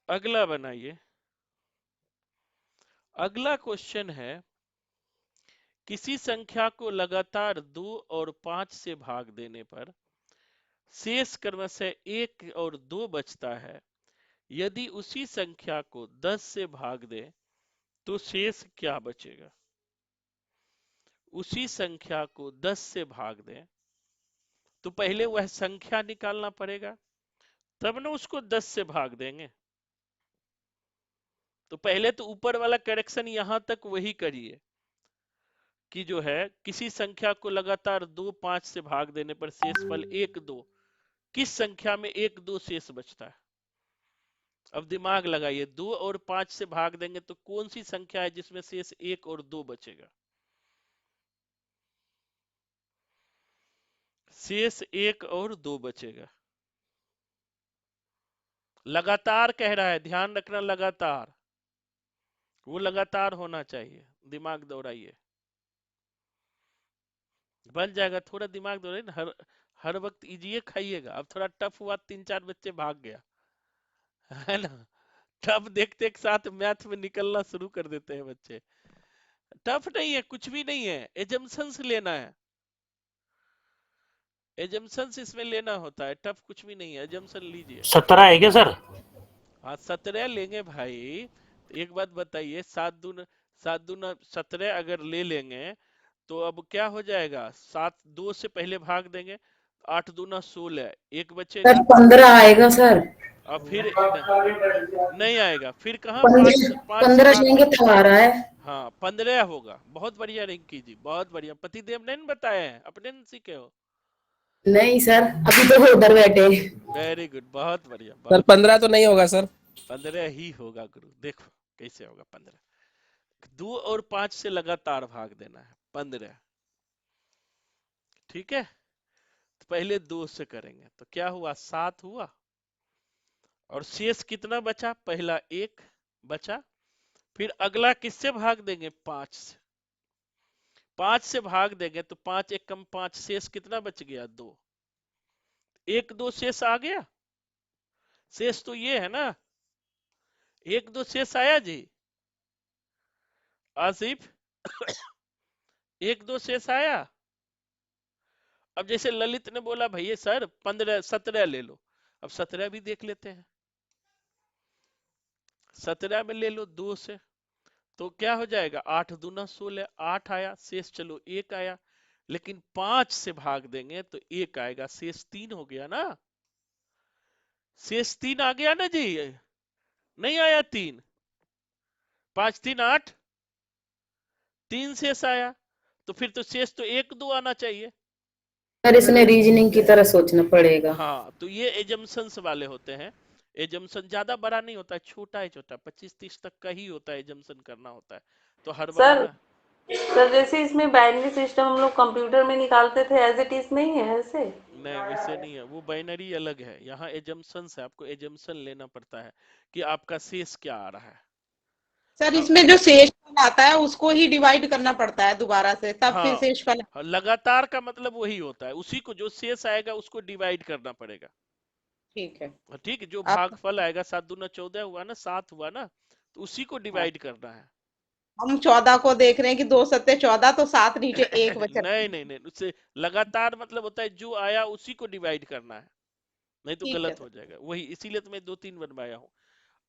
A: अगला बनाइए, अगला क्वेश्चन है, किसी संख्या को लगातार 2 और 5 से भाग देने पर शेष क्रमशः 1 और 2 बचता है, यदि उसी संख्या को 10 से भाग दे तो शेष क्या बचेगा। उसी संख्या को 10 से भाग दें तो पहले वह संख्या निकालना पड़ेगा, तब ना उसको 10 से भाग देंगे। तो पहले तो ऊपर वाला करेक्शन यहां तक वही करिए कि जो है किसी संख्या को लगातार 2, 5 से भाग देने पर शेषफल 1, 2, किस संख्या में 1, 2 शेष बचता है। अब दिमाग लगाइए, 2 और 5 से भाग देंगे तो कौन सी संख्या है जिसमें शेष 1 और 2 बचेगा। शेष 1 और 2 बचेगा, लगातार कह रहा है, ध्यान रखना, लगातार, वो लगातार होना चाहिए, दिमाग दौड़ाइए, बन जाएगा। थोड़ा दिमाग दौड़ाइए ना, हर वक्त इजिए खाइएगा। अब थोड़ा टफ हुआ, 3-4 बच्चे भाग गया है ना, टफ देखते एक साथ मैथ में निकलना शुरू कर देते हैं बच्चे। टफ नहीं है, कुछ भी नहीं है, एजम्पशंस लेना है, एजम्पशंस इसमें लेना होता है, टफ कुछ भी नहीं है, एजम्पशन लीजिए।
H: 17 है क्या सर?
A: हाँ 17 लेंगे भाई। तो एक बात बताइए, 7 दूना 17 अगर ले लेंगे तो अब क्या हो जाएगा, 7 2 से पहले भाग देंगे, 8 दूना 16, एक बचेगा।
I: सर 15 आएगा सर।
A: और फिर नहीं आएगा, फिर कहाँ
I: 15
A: 5 से
I: 15
A: भाग
I: लेंगे तो आ रहा है।
A: हाँ 15 होगा। बहुत बढ़िया रिंकी जी, बहुत बढ़िया। पतिदेव ने बताया है, अपने ने सीखे हो?
I: नहीं सर, अभी तो उधर बैठे।
A: वेरी गुड, बहुत बढ़िया।
J: सर 15 तो नहीं होगा सर।
A: 15 ही होगा गुरु, देखो कैसे होगा। 15, 2 और 5 से लगातार भाग देना है, 15, ठीक है। तो पहले 2 से करेंगे तो क्या हुआ, 7 हुआ, और शेष कितना बचा, पहला 1 बचा, फिर अगला किससे भाग देंगे, 5 से। 5 से भाग देंगे तो 5 1 कम 5, शेष कितना बच गया, 2, 1 2 शेष आ गया। शेष तो ये है ना, 1 2 शेष आया जी आसिफ, 1 2 शेष आया। अब जैसे ललित ने बोला भैया सर 15 17 ले लो, अब 17 भी देख लेते हैं, 17 में ले लो 2 से, तो क्या हो जाएगा, 8 दूना 16, 8 आया, शेष चलो 1 आया, लेकिन 5 से भाग देंगे तो 1 आएगा, शेष 3 हो गया ना, शेष 3 आ गया ना जी, नहीं आया 3, 5 3 8, 3 शेष आया, तो फिर तो शेष तो 1 2 आना चाहिए।
I: सर इसमें रीजनिंग की तरह सोचना पड़ेगा।
A: हाँ तो ये एजम्पशंस वाले होते हैं, एजम्पशन ज्यादा बड़ा नहीं होता है, छोटा है, छोटा 25-30 तक का ही होता है, एजम्पशन करना होता है। तो हर बार
G: सर जैसे इसमें बाइनरी सिस्टम हम लोग कंप्यूटर में निकालते थे, एज इट इज नहीं है ऐसे?
A: नहीं वैसे नहीं है, वो बाइनरी अलग है, यहाँ एजम्पशंस है, आपको एजम्पशन लेना पड़ता है कि आपका शेष क्या आ रहा है।
K: सर इसमें जो शेषफल आता है उसको ही डिवाइड करना पड़ता है दोबारा से, तब फिर
A: हाँ,
K: शेषफल।
A: लगातार का मतलब वही होता है, उसी को जो शेष आएगा उसको डिवाइड करना पड़ेगा।
K: ठीक है।
A: ठीक है, जो
K: आप
A: भागफल आएगा 7 दूना 14 हुआ ना, 7 हुआ ना, तो उसी को
K: हाँ,
A: डिवाइड करना है।
K: हम 14 को देख रहे हैं कि 2 सत्ते 14, तो 7 नीचे एक बचा।
A: नहीं नहीं नहीं, उससे लगातार मतलब होता है जो आया उसी को डिवाइड करना है, नहीं तो
K: ठीक है
A: गलत
K: सर।
A: हो जाएगा। वही इसीलिए तो मैं 2-3 बनवाया हूँ।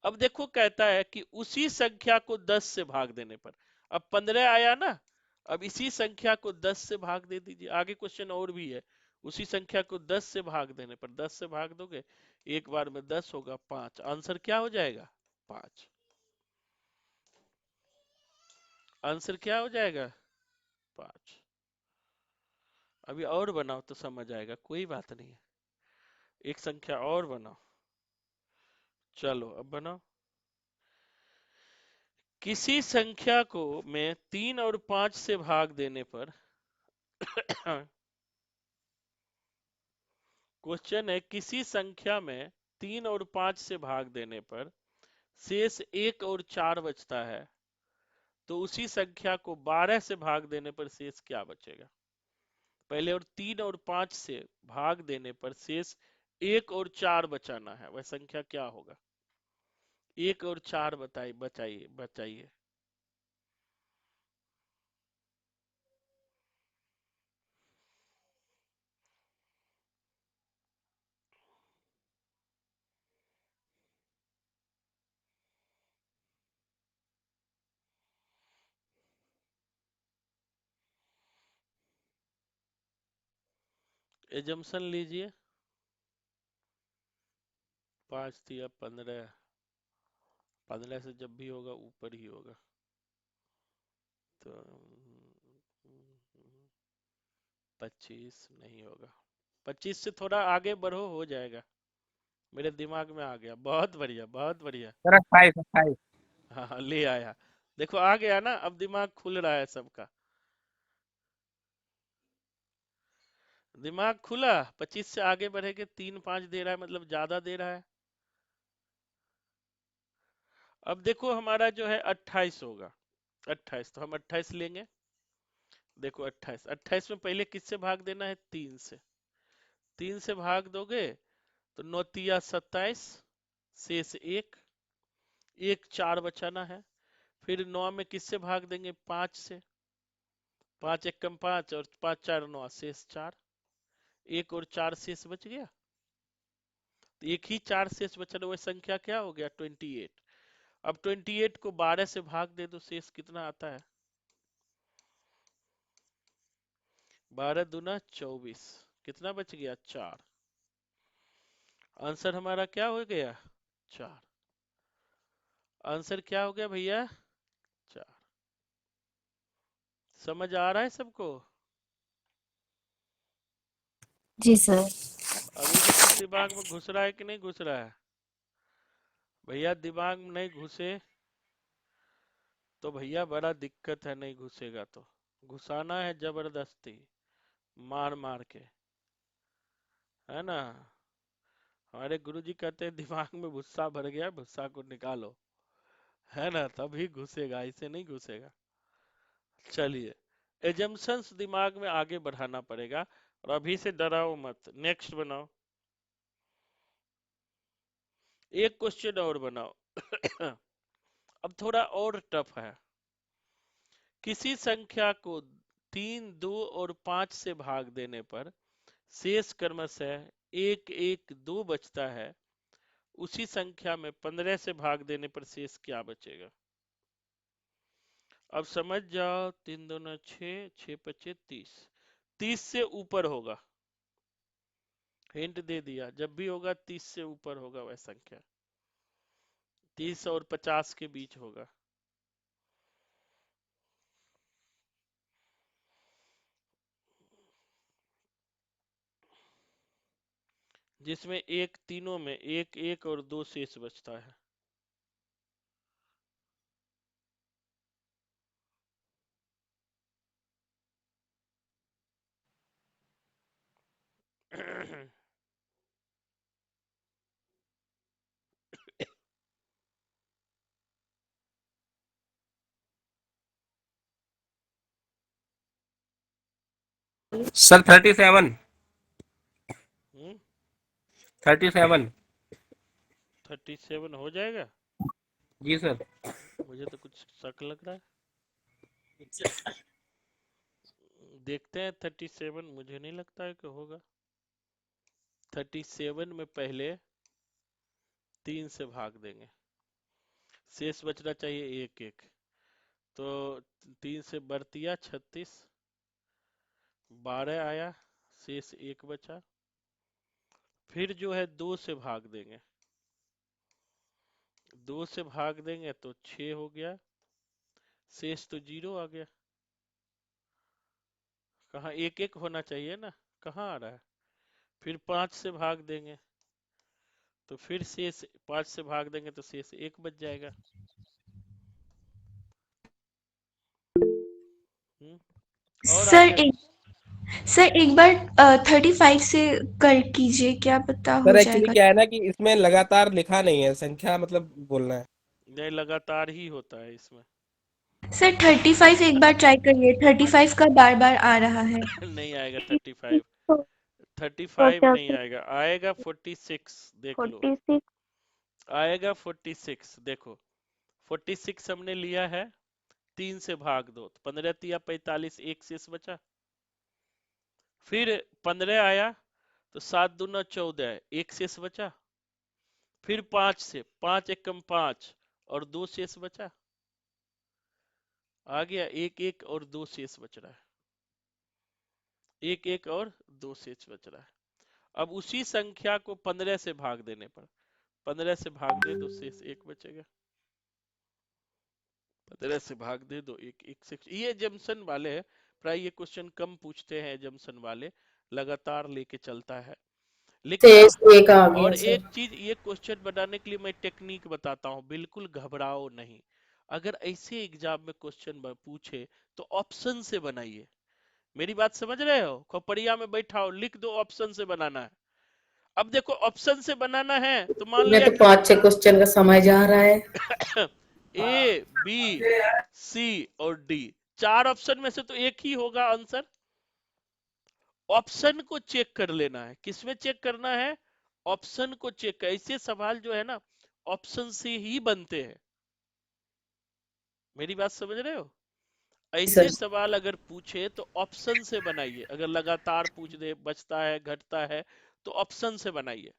A: अब देखो कहता है कि उसी संख्या को 10 से भाग देने पर, अब 15 आया ना, अब इसी संख्या को 10 से भाग दे दीजिए। आगे क्वेश्चन और भी है, उसी संख्या को 10 से भाग देने पर, 10 से भाग दोगे एक बार में 10 होगा 5, आंसर क्या हो जाएगा 5। आंसर क्या हो जाएगा 5। अभी और बनाओ तो समझ आएगा, कोई बात नहीं है, एक संख्या और बनाओ। चलो अब बनाओ। किसी संख्या को में 3 और 5 से भाग देने पर क्वेश्चन है, किसी संख्या में 3 और 5 से भाग देने पर शेष 1 और 4 बचता है, तो उसी संख्या को 12 से भाग देने पर शेष क्या बचेगा। पहले और 3 और 5 से भाग देने पर शेष 1 और 4 बचाना है, वह संख्या क्या होगा। 1 और 4 बताइए, बचाइए बचाइए। एजम्पशन लीजिए, 5 दिया 15, 15 से जब भी होगा ऊपर ही होगा, तो 25 नहीं होगा। 25 से थोड़ा आगे बढ़ो, हो जाएगा। मेरे दिमाग में आ गया, बहुत बढ़िया बहुत बढ़िया।
H: सर 28 28।
A: हाँ हाँ, ले आया। देखो आ गया ना, अब दिमाग खुल रहा है सबका, दिमाग खुला। 25 से आगे बढ़ेगे, 3 5 दे रहा है मतलब ज्यादा दे रहा है। अब देखो हमारा जो है 28 होगा, 28 तो हम 28 लेंगे। देखो 28, 28 में पहले किससे भाग देना है, 3 से। 3 से भाग दोगे तो 9 तिया 27, शेष 1, 1 4 बचाना है। फिर 9 में किससे भाग देंगे, 5 से। 5 1 कम 5 और 5 4 9, शेष 4, 1 और 4 शेष बच गया। तो एक ही 4 शेष बचा, वह संख्या क्या हो गया 28। अब 28 को 12 से भाग दे दो, शेष कितना आता है, 12 दूना 24, कितना बच गया 4। आंसर हमारा क्या हो गया 4। आंसर क्या हो गया भैया 4। समझ आ रहा है सबको।
F: जी सर।
A: अभी भी कुछ दिमाग में घुस रहा है कि नहीं घुस रहा है। भैया दिमाग में नहीं घुसे तो भैया बड़ा दिक्कत है, नहीं घुसेगा तो घुसाना है जबरदस्ती, मार मार के, है ना। हमारे गुरुजी कहते हैं दिमाग में भुस्सा भर गया, भुस्सा को निकालो, है ना, तभी घुसेगा, ऐसे नहीं घुसेगा। चलिए, एजम्पशंस दिमाग में आगे बढ़ाना पड़ेगा, और अभी से डराओ मत। नेक्स्ट बनाओ, एक क्वेश्चन और बनाओ। अब थोड़ा और टफ है। किसी संख्या को 3 2 और 5 से भाग देने पर शेष क्रमशः 1 1 2 बचता है, उसी संख्या में 15 से भाग देने पर शेष क्या बचेगा। अब समझ जाओ, 3 दूना 6, 6 पचे 30, 30 से ऊपर होगा। हिंट दे दिया, जब भी होगा 30 से ऊपर होगा वह संख्या, 30 और 50 के बीच होगा। जिसमें एक तीनों में 1 1 और 2 शेष बचता है।
H: सर 37।
A: हम्म
H: 37।
A: 37 हो जाएगा?
H: जी सर।
A: मुझे तो कुछ शक लग रहा है। देखते हैं 37, मुझे नहीं लगता है कि होगा। 37 में पहले 3 से भाग देंगे, शेष बचना चाहिए 1 1। तो 3 से बरतिया 36, 12 आया, शेष 1 बचा। फिर जो है 2 से भाग देंगे, 2 से भाग देंगे तो 6 हो गया, शेष तो 0 आ गया। कहाँ 1 1 होना चाहिए ना, कहाँ आ रहा है। फिर 5 से भाग देंगे तो फिर शेष 5 से भाग देंगे तो शेष 1 बच जाएगा। और
B: सर
A: आगे
B: एक बार 35 से कर कीजिए, क्या पता हो
H: सर एक्चुअली
B: जाएगा।
H: क्या है ना कि इसमें लगातार लिखा नहीं है, संख्या मतलब बोलना है।
A: नहीं, लगातार ही होता है इसमें।
B: सर 35 एक बार ट्राई करिए, 35 का बार बार आ रहा है।
A: नहीं आएगा 35,
B: ओके
A: 35 नहीं
B: ओके।
A: आएगा, आएगा 46। देख लो,
B: 46।
A: आएगा 46। देखो 46 हमने लिया है, 3 से भाग दो तो 15 तिया 45, 1 शेष बचा। फिर 15 आया तो 7 दूना 14, 1 शेष बचा। फिर 5 से, 5 एकम 5 और 2 शेष बचा। आ गया 1 1 और 2 शेष बच रहा है, 1 1 और 2 शेष बच रहा है। अब उसी संख्या को 15 से भाग देने पर, 15 से भाग दे दो शेष 1 बचेगा। 15 से भाग दे दो 1 1 से। ये जमसन वाले है, प्राय ये क्वेश्चन कम पूछते हैं जमसन वाले, लगातार लेके चलता है। लेकिन
I: शेष एक आ
A: और
I: गया सर।
A: एक चीज, ये क्वेश्चन बनाने के लिए मैं टेक्निक बताता हूँ, बिल्कुल घबराओ नहीं। अगर ऐसे एग्जाम में क्वेश्चन पूछे तो ऑप्शन से बनाइए। मेरी बात समझ रहे हो? खोपड़िया में बैठाओ, लिख दो ऑप्शन से बनाना है। अब देखो ऑप्शन से बनाना है तो मान
I: मैं
A: लिया
I: तो
A: कि
I: 5 6 क्वेश्चन का समय जा रहा है।
A: ए बी सी और डी, 4 ऑप्शन में से तो एक ही होगा आंसर। ऑप्शन को चेक कर लेना है। किसमें चेक करना है? ऑप्शन को चेक कर। ऐसे सवाल जो है ना, ऑप्शन से ही बनते हैं। मेरी बात समझ रहे हो?
I: सर
A: ऐसे सवाल अगर पूछे तो ऑप्शन से बनाइए। अगर लगातार पूछ दे, बचता है घटता है, तो ऑप्शन से बनाइए।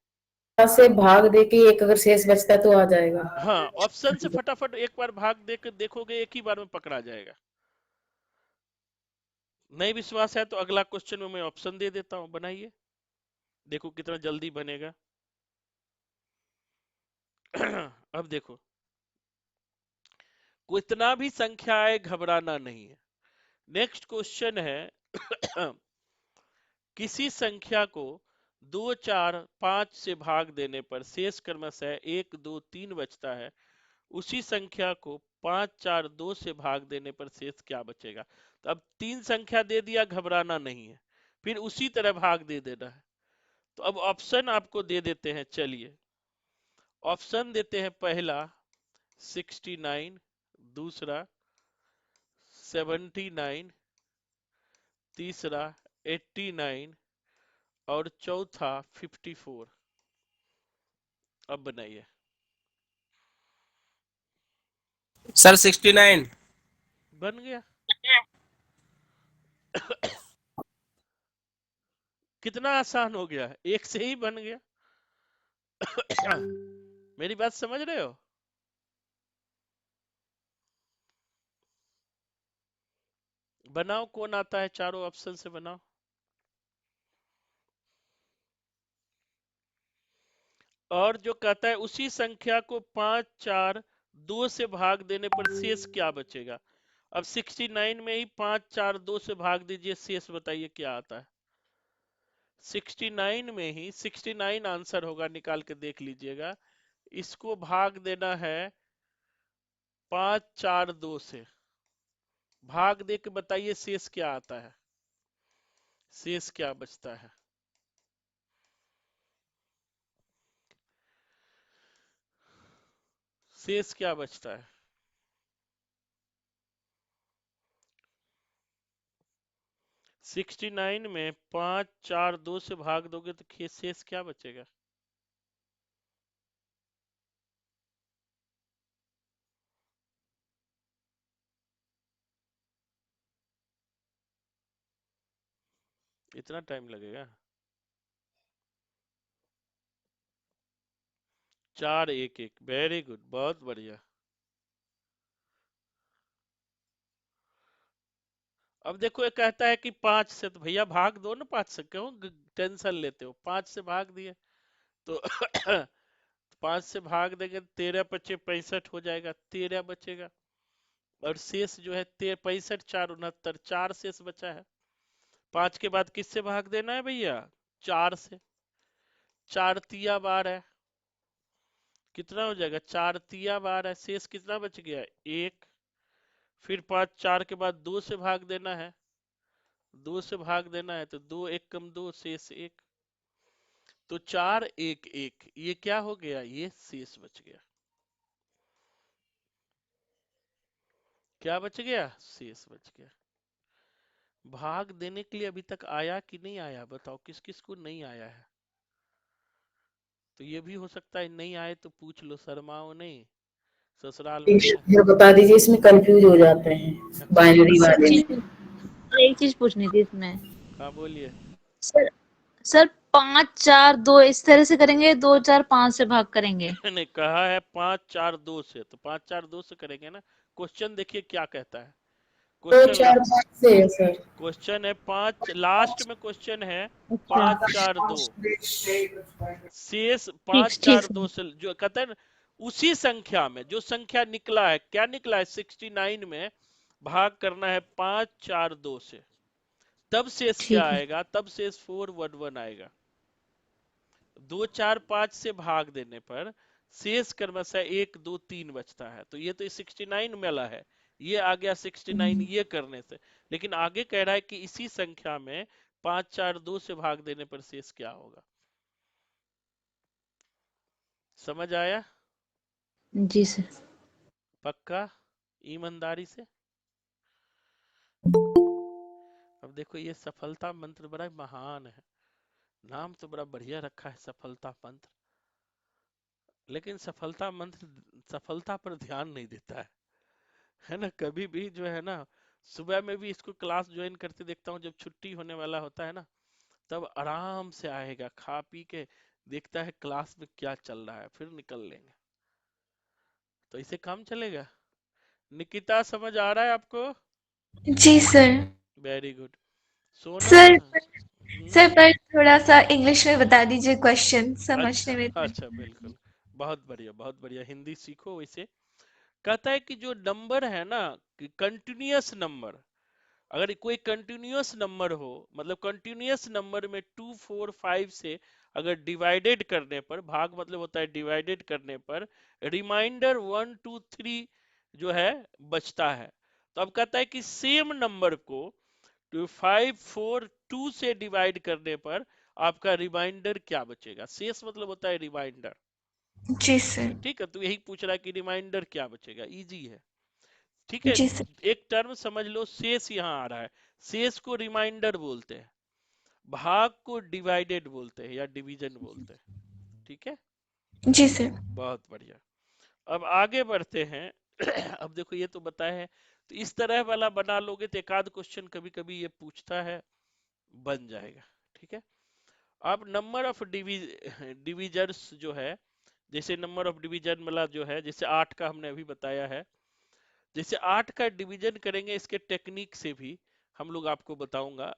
I: से भाग दे के एक अगर शेष बचता है तो आ जाएगा।
A: हाँ, ऑप्शन से फटाफट एक बार भाग देकर देखोगे, एक ही बार में पकड़ा जाएगा। नहीं विश्वास है तो अगला क्वेश्चन में मैं ऑप्शन दे देता हूं, बनाइए, देखो कितना जल्दी बनेगा। अब देखो, कितना भी संख्या आए घबराना नहीं है। नेक्स्ट क्वेश्चन है किसी संख्या को 2 4 5 से भाग देने पर शेष क्रमशः 1 2 3 बचता है, उसी संख्या को 5 4 2 से भाग देने पर शेष क्या बचेगा। तो अब 3 संख्या दे दिया, घबराना नहीं है, फिर उसी तरह भाग दे देना है। तो अब ऑप्शन आपको दे देते हैं, चलिए ऑप्शन देते हैं। पहला 69, दूसरा 79, तीसरा 89 और चौथा 54। अब बनाइए।
H: सर 69।
A: बन गया। कितना आसान हो गया, एक से ही बन गया। मेरी बात समझ रहे हो? बनाओ, कौन आता है चारों ऑप्शन से बनाओ। और जो कहता है उसी संख्या को 5 4 2 से भाग देने पर शेष क्या बचेगा। अब 69 में ही 5 4 2 से भाग दीजिए, शेष बताइए क्या आता है। 69 में ही 69 आंसर होगा, निकाल के देख लीजिएगा। इसको भाग देना है 5 4 2 से, भाग दे के बताइए शेष क्या आता है, शेष क्या बचता है। शेष क्या बचता है? 69 में 5 4 2 से भाग दोगे तो शेष क्या बचेगा? इतना टाइम लगेगा? 4 1 1, वेरी गुड, बहुत बढ़िया। अब देखो ये कहता है कि 5 से, तो भैया भाग दो ना 5 से, क्यों टेंशन लेते हो? 5 से भाग दिए तो 5 से भाग देंगे, 13 पचे 65 हो जाएगा, 13 बचेगा। और शेष जो है 65 4 69, 4 शेष बचा है। 5 के बाद किससे भाग देना है भैया? 4 से। 4 तिया 12 है, कितना हो जाएगा? 4 तिया 12, शेष कितना बच गया? 1। फिर 5 4 के बाद 2 से भाग देना है, 2 से भाग देना है तो 2 1 कम 2, शेष 1। तो 4 1 1, ये क्या हो गया? ये शेष बच गया। क्या बच गया? शेष बच गया। भाग देने के लिए अभी तक आया कि नहीं आया? बताओ किस किस को नहीं आया है? तो ये भी हो सकता है नहीं आए तो पूछ लो, शर्माओ नहीं, ससुराल में है।
I: ये बता दीजिए, इसमें कंफ्यूज हो जाते हैं
A: अच्छा
I: बाइनरी
B: सर
I: वाले
B: जी,
I: में।
B: एक चीज पूछनी थी इसमें।
A: हाँ बोलिए।
B: सर सर 5 4 2 इस तरह से करेंगे, 2 4 5 से भाग करेंगे?
A: ने कहा है 5 4 2 से, तो 5 4 2 से करेंगे ना। क्वेश्चन देखिए क्या कहता है।
I: 2
A: क्वेश्चन
I: 4 5 से है सर।
A: क्वेश्चन है 5, लास्ट में क्वेश्चन है
B: अच्छा
A: 5 4 2, शेष
B: ठीक
A: 5
B: ठीक
A: 4
B: सर।
A: 2 से, जो कहते हैं ना, उसी संख्या में जो संख्या निकला है, क्या निकला है? 69 में भाग करना है 5 4 2 से, तब शेष क्या
B: ठीक है।
A: आएगा? तब शेष 411 आएगा। 2 4 5 से भाग देने पर शेष क्रमशः 1 2 3 बचता है। तो ये तो 69 मिला है, ये आ गया 69 ये करने से। लेकिन आगे कह रहा है कि इसी संख्या में 5 4 2 से भाग देने पर शेष क्या होगा? समझ आया?
B: जी सर।
A: पक्का? ईमानदारी से? अब देखो ये सफलता मंत्र बड़ा महान है, नाम तो बड़ा बढ़िया रखा है, सफलता मंत्र। लेकिन सफलता मंत्र सफलता पर ध्यान नहीं देता है ना? कभी भी जो है ना, सुबह में भी इसको क्लास ज्वाइन करते देखता हूँ, जब छुट्टी होने वाला होता है ना, तब आराम से आएगा, खा पी के देखता है क्लास में क्या चल रहा है, फिर निकल लेंगे। तो इसे काम चलेगा। निकिता समझ आ रहा है आपको?
J: जी सर।
A: Very good. सोना?
J: सर
A: हम्म,
J: सर पर थोड़ा सा इंग्लिश में बता दीजिए क्वेश्चन, समझने में
A: अच्छा अच्छा, बिल्कुल, बहुत बढ़िया बहुत बढ़िया। हिंदी सीखो। वैसे कहता है कि जो नंबर है ना, कि कंटिन्यूअस नंबर, अगर कोई कंटिन्यूअस नंबर हो, मतलब कंटिन्यूअस नंबर में 2 4 5 से अगर डिवाइडेड करने पर, भाग मतलब होता है डिवाइडेड करने पर, रिमाइंडर 1 2 3 जो है बचता है। तो अब कहता है कि सेम नंबर को 5 4 2 से डिवाइड करने पर आपका रिमाइंडर क्या बचेगा? शेष मतलब होता है रिमाइंडर।
J: जी सर।
A: ठीक है, तो यही पूछ रहा है कि रिमाइंडर क्या बचेगा। इजी है। ठीक है,
J: जी सर।
A: एक टर्म समझ लो, शेष यहाँ आ रहा है। शेष को रिमाइंडर बोलते हैं, भाग को डिवाइडेड बोलते हैं या डिवीजन बोलते हैं। ठीक है,
J: जी सर।
A: बहुत बढ़िया। अब आगे बढ़ते हैं। अब देखो ये तो बताए हैं, तो इस तरह वाला बना लोगे तो एक आध क्वेश्चन कभी कभी ये पूछता है, बन जाएगा। ठीक है, अब नंबर ऑफ डिविजर्स जो है, जैसे नंबर ऑफ डिवीजन वाला जो है, जैसे 8 का हमने अभी बताया है, जैसे 8 का डिवीजन करेंगे इसके टेक्निक से भी हम लोग आपको बताऊंगा।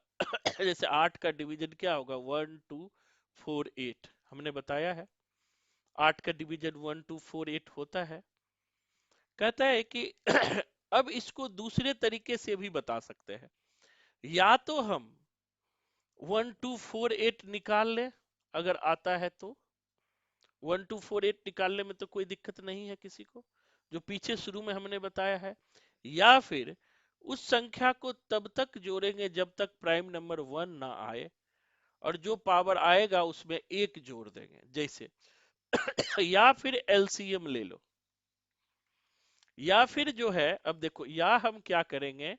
A: जैसे 8 का डिवीजन क्या होगा? 1 2 4 8 हमने बताया है। 8 का डिवीजन 1 2 4 8 होता है। कहता है कि अब इसको दूसरे तरीके से भी बता सकते हैं। या तो हम 1 2 4 8 निकाल लें, अगर आता है तो 1 2 4 8 निकालने में तो कोई दिक्कत नहीं है किसी को, जो पीछे शुरू में हमने बताया है। या फिर उस संख्या को तब तक जोड़ेंगे जब तक प्राइम नंबर 1 ना आए, और जो पावर आएगा उसमें 1 जोड़ देंगे, जैसे या फिर एलसीएम ले लो। या फिर जो है, अब देखो, या हम क्या करेंगे,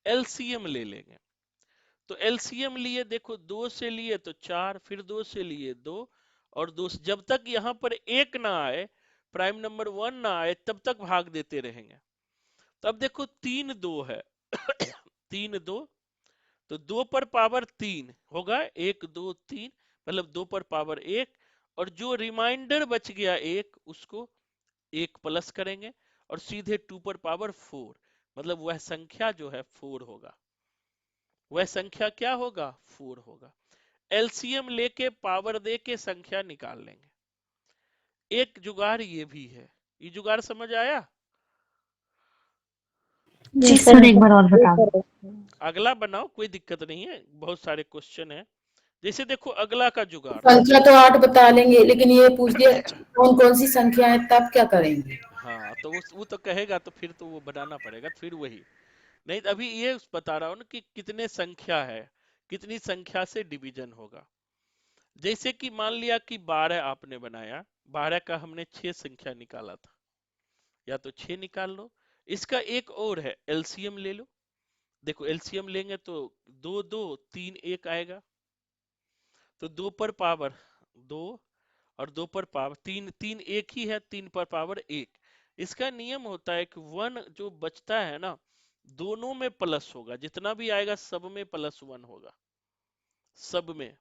A: एलसीएम ले लेंगे। तो एलसीएम लिए, देखो 2 से लिए तो 4, फिर 2 से लिए 2, और 2 जब तक यहां पर 1 ना आए, प्राइम नंबर 1 ना आए, तब तक भाग देते रहेंगे। तो अब देखो 3 2 है। 3 2 तो 2 पर पावर 3 होगा, 1 2 3, मतलब 2 पर पावर 1, और जो रिमाइंडर बच गया 1 उसको 1 प्लस करेंगे और सीधे 2 पर पावर 4, मतलब वह संख्या जो है 4 होगा। वह संख्या क्या होगा? 4 होगा। एलसीएम लेके पावर दे के संख्या निकाल लेंगे। एक जुगाड़ ये भी है, ये जुगाड़ समझ आया?
J: जी
D: सर
J: सर।
D: एक बार और बता दो।
A: अगला बनाओ, कोई दिक्कत नहीं है, बहुत सारे क्वेश्चन है। जैसे देखो अगला का जुगाड़,
I: संख्या तो 8 बता लेंगे, लेकिन ये पूछ दिया कौन कौन सी संख्या है, तब क्या करेंगे?
A: हाँ तो वो तो कहेगा, तो फिर तो वो बनाना पड़ेगा, फिर वही नहीं। अभी ये बता रहा हूँ ना कि कितने संख्या है, कितनी संख्या से डिवीजन होगा। जैसे कि मान लिया कि 12 आपने बनाया, 12 का हमने 6 संख्या निकाला था, या तो 6 निकाल लो। इसका एक और है, एलसीएम ले लो। देखो एलसीएम लेंगे तो 2 2 3 1 आएगा, तो 2 पर पावर 2 और 2 पर पावर 3, 3 एक ही है, 3 पर पावर 1। इसका नियम होता है कि 1 जो बचता है ना, दोनों में प्लस होगा, जितना भी आएगा सब में +1 होगा, सब में।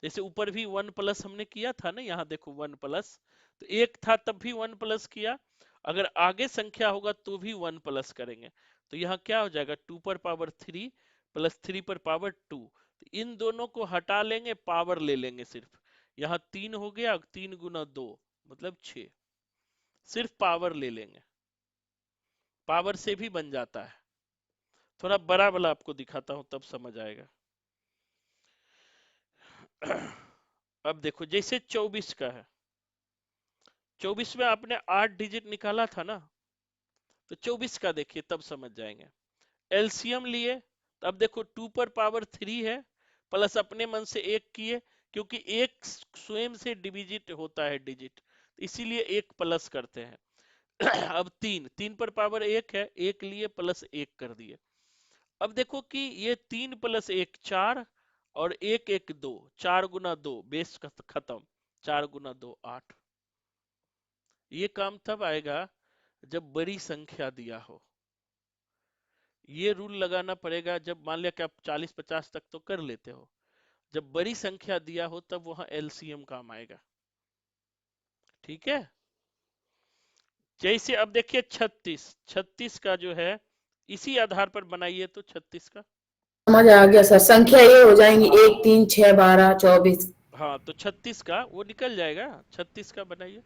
A: जैसे ऊपर भी 1 प्लस हमने किया था ना, यहाँ देखो 1 प्लस, तो एक था तब भी 1 प्लस किया, अगर आगे संख्या होगा तो भी 1 प्लस करेंगे। तो यहाँ क्या हो जाएगा? 2 पर पावर 3 प्लस 3 पर पावर 2, तो इन दोनों को हटा लेंगे, पावर ले लेंगे सिर्फ। यहाँ 3 हो गया, 3 गुना 2 मतलब 6, सिर्फ पावर ले लेंगे, पावर से भी बन जाता है। थोड़ा बड़ा वाला आपको दिखाता हूं तब समझ आएगा। अब देखो जैसे 24 का है, 24 में आपने 8 डिजिट निकाला था ना, तो 24 का देखिए तब समझ जाएंगे। एलसीएम लिए, तो अब देखो 2 पर पावर 3 है, प्लस अपने मन से 1 किए, क्योंकि एक स्वयं से डिविजिट होता है डिजिट, इसीलिए 1 प्लस करते हैं। अब 3 पर पावर 1 है, 1 लिए प्लस 1 कर दिए। अब देखो कि ये 3 प्लस 1 4, और 1 1 2, 4 गुना 2 बेस खत्म, 4 गुना 2 8। ये काम तब आएगा जब बड़ी संख्या दिया हो। ये रूल लगाना पड़ेगा जब मान लिया कि आप 40-50 तक तो कर लेते हो, जब बड़ी संख्या दिया हो तब वहां एलसीएम काम आएगा। ठीक है? जैसे अब देखिए 36 का जो है, इसी आधार पर बनाइए तो 36 का।
I: समझ आ गया सर, संख्या ये हो जाएंगी 1 3 6 12 24।
A: हाँ तो 36 का वो निकल जाएगा, 36 का बनाइए।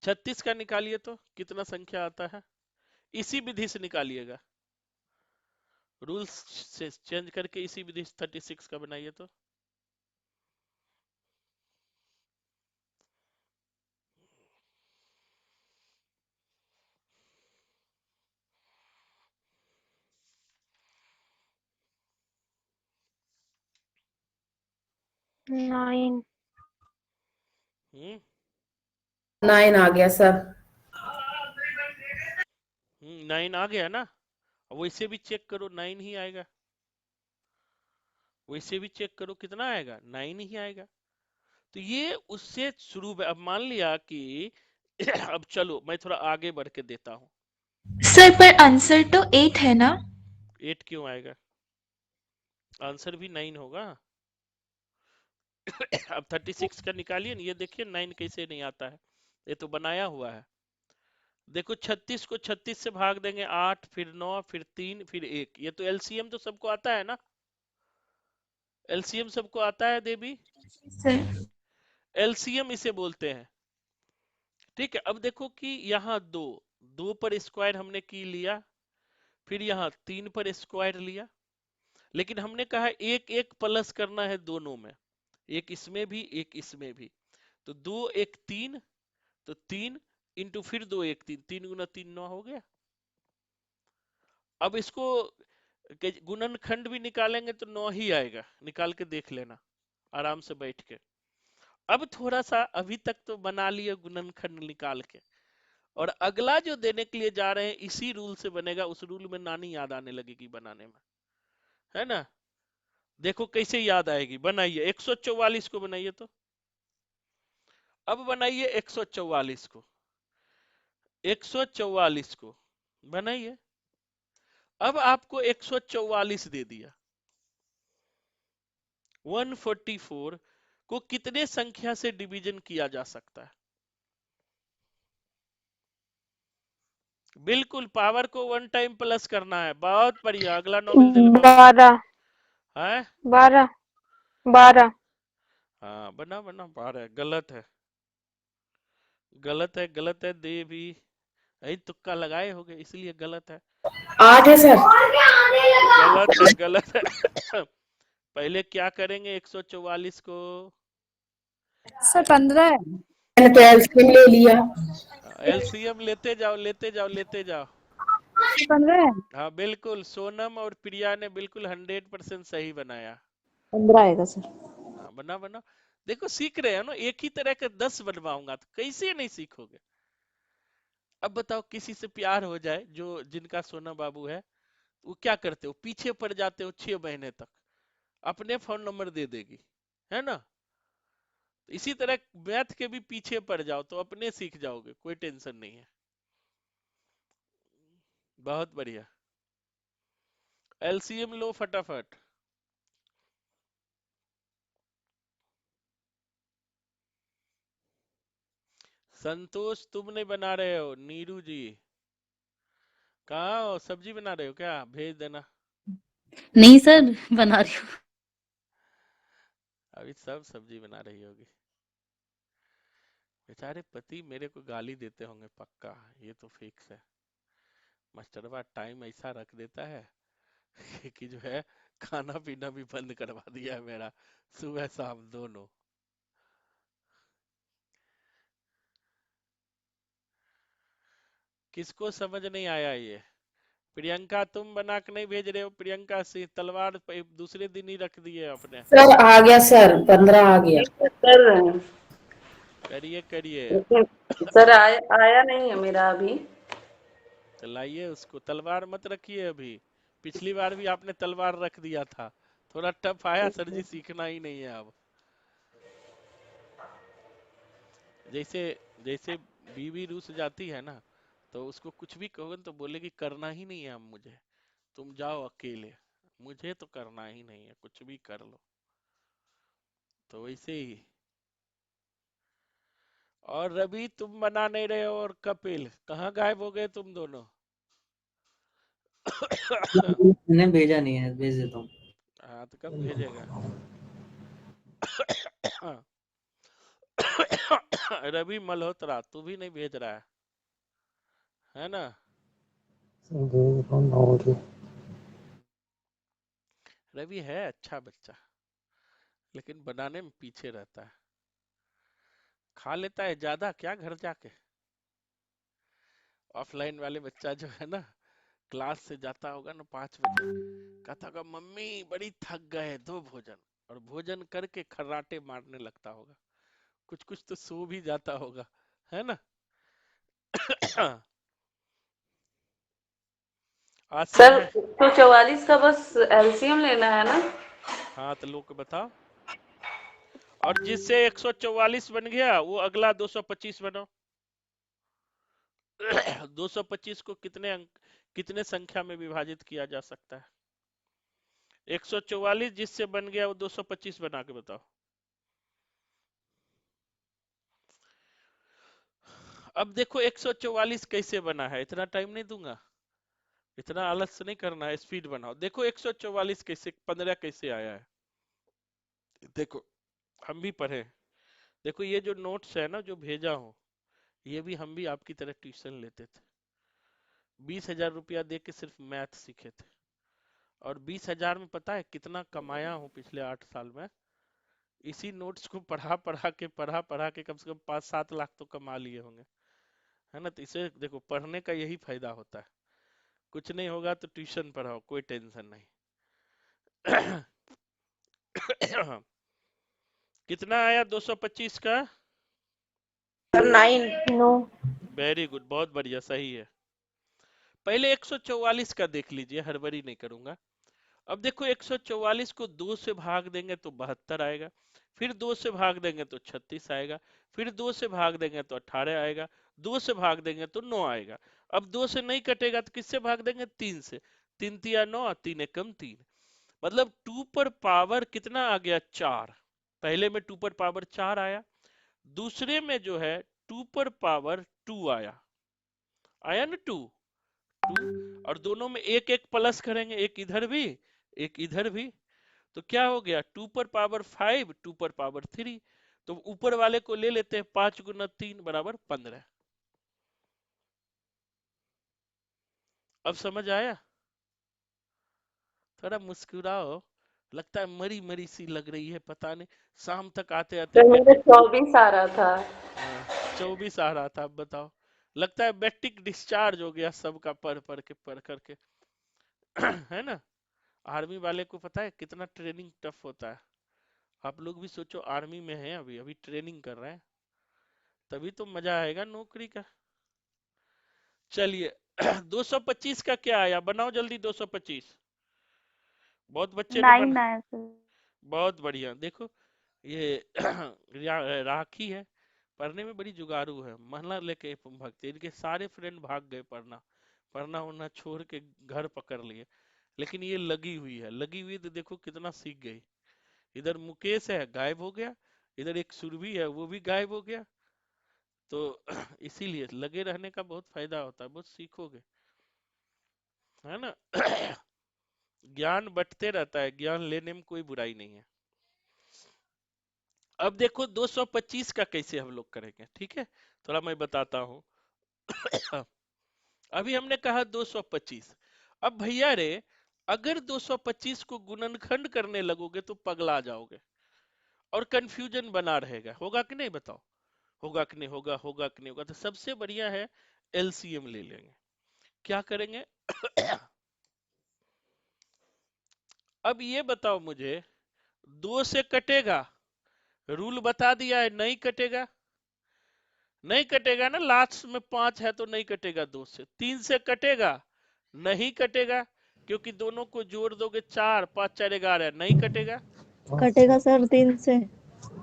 A: 36 का निकालिए तो कितना संख्या आता है, इसी विधि से निकालिएगा, रूल्स से चेंज करके इसी विधि से 36 का बनाइए तो।
D: नाइन।
I: 9 आ गया सर।
A: 9 आ गया ना, वैसे भी चेक करो 9 ही आएगा, वैसे भी चेक करो कितना आएगा, 9 ही आएगा। तो ये उससे शुरू में, अब मान लिया कि अब चलो मैं थोड़ा आगे बढ़ के देता हूँ।
J: सर पर आंसर तो 8 है ना?
A: 8 क्यों आएगा? आंसर भी 9 होगा। अब 36 का निकालिए ना, ये देखिए 9 कैसे नहीं आता है, ये तो बनाया हुआ है। देखो 36 को 36 से भाग देंगे, 8 फिर 9 फिर 3 फिर 1, ये तो एलसीएम तो सबको आता है ना, एलसीएम सबको आता है देवी,
J: सर।
A: एलसीएम इसे बोलते हैं। ठीक है, अब देखो कि यहाँ 2 पर स्क्वायर हमने की लिया, फिर यहाँ 3 पर स्क्वायर लिया, लेकिन हमने कहा एक एक प्लस करना है दोनों में, एक इसमें भी एक इसमें भी, तो 2 1 3, तो 3 इंटू फिर 2 1 3, 3 गुना 3 9 हो गया। अब इसको गुणनखंड भी निकालेंगे तो 9 ही आएगा, निकाल के देख लेना आराम से बैठ के। अब थोड़ा सा अभी तक तो बना लिए गुणनखंड निकाल के, और अगला जो देने के लिए जा रहे हैं इसी रूल से बनेगा, उस रूल में नानी याद आने लगेगी बनाने में, है ना? देखो कैसे याद आएगी, बनाइए 144 को बनाइए तो। अब बनाइए 144 को, 144 को बनाइए। अब आपको 144 दे दिया। 144 को कितने संख्या से डिवीजन किया जा सकता है? बिल्कुल, पावर को 1 टाइम प्लस करना है। बहुत बढ़िया, अगला नोबेल दिलवाओ।
L: 12
A: है
L: 12 12
A: हाँ, बना बना 12 गलत है, गलत है, गलत है। दे भी यही तुक्का लगाए होगे इसलिए गलत है।
I: 8 है सर।
A: गलत है, गलत है। पहले क्या करेंगे 144 को?
F: सर 15 है।
I: मैंने तो एलसीएम ले लिया।
A: एलसीएम लेते जाओ, लेते जाओ, लेते जाओ।
F: 15 है।
A: हाँ बिल्कुल, सोनम और प्रिया ने बिल्कुल 100% सही बनाया।
L: 15 आएगा सर।
A: हाँ, बना बना। देखो सीख रहे हो ना, एक ही तरह के 10 बनवाऊंगा तो कैसे नहीं सीखोगे। अब बताओ, किसी से प्यार हो जाए, जो जिनका सोना बाबू है, वो क्या करते हो? पीछे पड़ जाते हो 6 महीने तक, अपने फोन नंबर दे देगी, है ना? तो इसी तरह मैथ के भी पीछे पड़ जाओ तो अपने सीख जाओगे, कोई टेंशन नहीं है। बहुत बढ़िया। एलसीएम लो फटाफट। संतोष तुम नहीं बना रहे हो, नीरू जी कहाँ हो? सब्जी बना रहे हो क्या? भेज देना।
D: नहीं सर, बना रही हूँ।
A: अभी सब सब्जी बना रही होगी। बेचारे पति मेरे को गाली देते होंगे पक्का, ये तो फिक्स है। मास्टरवा टाइम ऐसा रख देता है कि जो है खाना पीना भी बंद करवा दिया है मेरा, सुबह शाम दोनों। किसको समझ नहीं आया ये? प्रियंका तुम बना के नहीं भेज रहे हो? प्रियंका सिंह तलवार दूसरे दिन ही रख दिए अपने।
I: सर आ गया सर, 15 आ गया।
G: कर रहे हैं।
A: करिए करिए।
G: सर आया नहीं है मेरा अभी।
A: तो लाइए उसको, तलवार मत रखिए अभी। पिछली बार भी आपने तलवार रख दिया था, थोड़ा टफ आया सर जी, सीखना ही नहीं है अब। जैसे जैसे बीवी रूस जाती है ना, तो उसको कुछ भी कहोगे तो बोलेगी करना ही नहीं है अब मुझे, तुम जाओ अकेले, मुझे तो करना ही नहीं है, कुछ भी कर लो। तो वैसे ही। और रवि तुम बना नहीं रहे हो, और कपिल कहाँ गायब हो गए तुम दोनों?
E: मैंने भेजा नहीं है, भेज देता हूँ।
A: हाँ तो कब भेजेगा? रवि मल्होत्रा तू भी नहीं भेज रहा है ना? रवि है अच्छा बच्चा, लेकिन बनाने में पीछे रहता है। खा लेता है ज्यादा क्या घर जाके? ऑफलाइन वाले बच्चा जो है ना, क्लास से जाता होगा ना 5 बजे, कहता होगा मम्मी बड़ी थक गए, दो भोजन, और भोजन करके खर्राटे मारने लगता होगा। कुछ कुछ तो सो भी जाता होगा, है ना? आसिफ
G: सर
A: है?
G: 144 का बस एलसीएम लेना है ना?
A: हाँ तो लोग बताओ। और जिससे 144 बन गया वो अगला 225 बनाओ। 225 को कितने अंक, कितने संख्या में विभाजित किया जा सकता है? 144 जिससे बन गया वो 225 बना के बताओ। अब देखो 144 कैसे बना है, इतना टाइम नहीं दूंगा, इतना आलस नहीं करना है, स्पीड बनाओ। देखो 144 कैसे, 15 कैसे आया है, देखो हम भी पढ़े। देखो ये जो नोट्स है ना जो भेजा हूं, ये भी हम भी आपकी तरह ट्यूशन लेते थे। 20,000 रुपया दे के सिर्फ मैथ सीखे थे, और 20,000 में पता है कितना कमाया हूँ पिछले 8 साल में? इसी नोट्स को पढ़ा पढ़ा के कम से कम 5-7 लाख तो कमा लिए होंगे, है ना? तो इसे देखो, पढ़ने का यही फायदा होता है। कुछ नहीं होगा तो ट्यूशन पढ़ाओ, कोई टेंशन नहीं। कितना आया 225 का?
K: 9
A: वेरी गुड, बहुत बढ़िया, सही है। पहले 144 का देख लीजिए, हड़बड़ी नहीं करूंगा। अब देखो 144 को 2 से भाग देंगे तो 72 आएगा, फिर 2 से भाग देंगे तो 36 आएगा, फिर 2 से भाग देंगे तो 18 आएगा, 2 से भाग देंगे तो 9 आएगा। अब 2 से नहीं कटेगा तो किससे भाग देंगे? 3 से। 3 तिया 9, 3 एकम 3, मतलब 2 पर पावर कितना आ गया 4। पहले में 2 पर पावर 4 आया, दूसरे में जो है 2 पर पावर 2 आया, आया ना 2, और दोनों में एक एक प्लस करेंगे, एक इधर भी एक इधर भी, तो क्या हो गया 2 पर पावर 5, 2 पर पावर 3, तो ऊपर वाले को ले लेते हैं, 5 गुना 3 बराबर 15। अब समझ आया? थोड़ा मुस्कुराओ, लगता है मरी मरी सी लग रही है, पता नहीं शाम तक आते आते
G: सर मेरे 24 आ रहा था।
A: 24 आ रहा था। अब बताओ, लगता है बैटिक डिस्चार्ज हो गया सबका पढ़ पढ़ के पढ़ करके है ना? आर्मी वाले को पता है कितना ट्रेनिंग टफ होता है। आप लोग भी सोचो, आर्मी में है, अभी अभी ट्रेनिंग कर रहे हैं, तभी तो मजा आएगा नौकरी का। चलिए 225 का क्या आया, बनाओ जल्दी 225। बहुत बच्चे ने
L: 9 आया सर।
A: बहुत बढ़िया। देखो ये राखी है, पढ़ने में बड़ी जुगाड़ू है, महला लेके भगते, इनके सारे फ्रेंड भाग गए पढ़ना, पढ़ना होना छोड़ के घर पकड़ लिए, लेकिन ये लगी हुई है, लगी हुई तो देखो कितना सीख गई। इधर मुकेश है गायब हो गया, इधर एक सुरभि है वो भी गायब हो गया, तो इसीलिए लगे रहने का बहुत फायदा होता है, बहुत सीखोगे, है ना? ज्ञान बंटते रहता है, ज्ञान लेने में कोई बुराई नहीं है। अब देखो 225 का कैसे हम लोग करेंगे, ठीक है? थोड़ा मैं बताता हूं। अभी हमने कहा 225, अब भैया रे अगर 225 को गुणनखंड करने लगोगे तो पगला जाओगे और कंफ्यूजन बना रहेगा, होगा कि नहीं बताओ? होगा कि नहीं होगा, होगा कि नहीं होगा? तो सबसे बढ़िया है एलसीएम ले लेंगे। क्या करेंगे? अब ये बताओ मुझे, 2 से कटेगा, रूल बता दिया है, नहीं कटेगा, नहीं कटेगा ना, लास्ट में 5 है तो नहीं कटेगा 2 से। 3 से कटेगा, नहीं कटेगा, क्योंकि दोनों को जोड़ दोगे 4, 5 4 11, नहीं कटेगा।
L: कटेगा सर 3 से।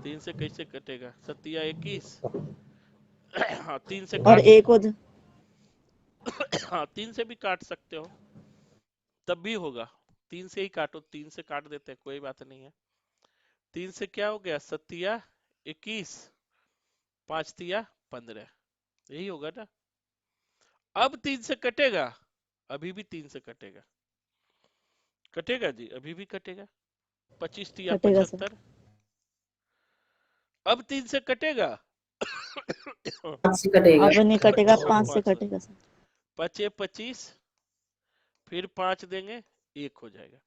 A: 3 से कैसे कटेगा, 7 21। हाँ 3 से
L: और
A: काट
L: एक हो
A: हाँ 3 से भी काट सकते हो, तब भी होगा। 3 से ही काटो, 3 से काट देते हैं, कोई बात नहीं है। 3 से क्या हो गया, 7 21, 5 15, यही होगा ना? अब 3 से कटेगा, अभी भी 3 से कटेगा, कटेगा जी, अभी भी कटेगा। 25
L: कटेगा सर।
A: 75, अब 3 से कटेगा
I: 5 से कटेगा।
L: अब नहीं कटेगा, 5 से
A: 5
L: कटेगा सर।
A: 25 25, फिर 5 देंगे, 1 हो जाएगा।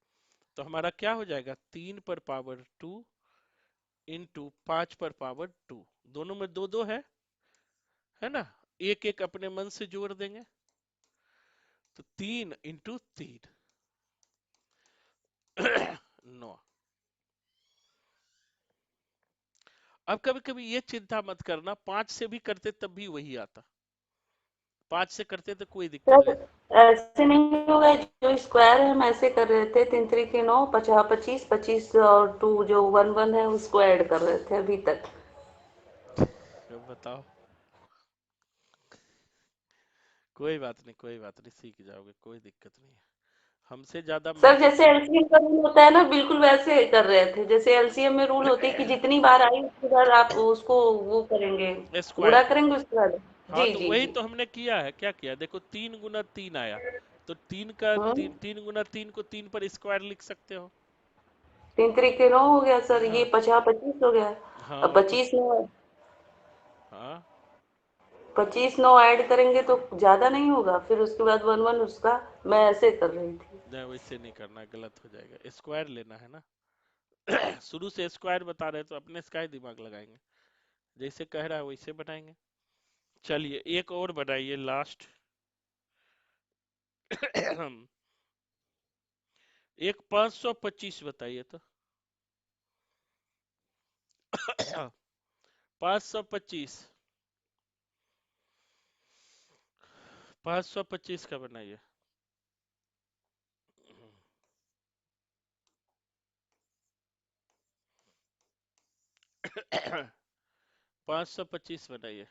A: तो हमारा क्या हो जाएगा, 3 पर पावर 2 इंटू 5 पर पावर 2, दोनों में 2 2 है ना? एक एक अपने मन से जोड़ देंगे, तो 3 इंटू 3 9। अब कभी कभी ये चिंता मत करना, 5 से भी करते तब भी वही आता, 5 से करते तो कोई दिक्कत
G: सर
A: नहीं।
G: ऐसे नहीं होगा, जो स्क्वायर है हम ऐसे कर रहे थे, 3 3 के 9, 50 25 25 और 2 जो 1 1 है उसको ऐड कर रहे थे अभी तक।
A: अब बताओ, कोई बात नहीं, कोई बात नहीं, सीख जाओगे, कोई दिक्कत नहीं है। हमसे ज्यादा
G: सर
A: मैथ
G: जैसे एलसीएम का रूल होता है ना, बिल्कुल वैसे कर रहे थे, जैसे एलसीएम में रूल होते है कि जितनी बार आई उतनी बार आप उसको वो करेंगे,
A: स्क्वायर
G: गुणा
A: करो।
G: करेंगे उसके बाद।
A: हाँ
G: जी
A: तो
G: जी
A: वही
G: जी।
A: तो हमने किया है, क्या किया, देखो 3 गुना 3 आया, तो 3 का
G: हम्म
A: 3 गुना 3 को 3 पर स्क्वायर लिख सकते हो।
G: 3 3 के 9 हो गया सर, ये
A: हाँ
G: 50 25 हो गया। अब
A: हाँ
G: 25 9,
A: हाँ
G: 25 9 ऐड करेंगे तो ज्यादा नहीं होगा, फिर उसके बाद 1 1 उसका। मैं ऐसे कर रही थी।
A: नहीं वैसे नहीं करना, गलत हो जाएगा, स्क्वायर लेना है ना। शुरू से स्क्वायर बता रहे तो अपने इसका ही दिमाग लगाएंगे, जैसे कह रहा है वैसे बनाएंगे। चलिए एक और बनाइए लास्ट। एक 525 बताइए तो। 525, 525 का बनाइए। 525 बनाइए।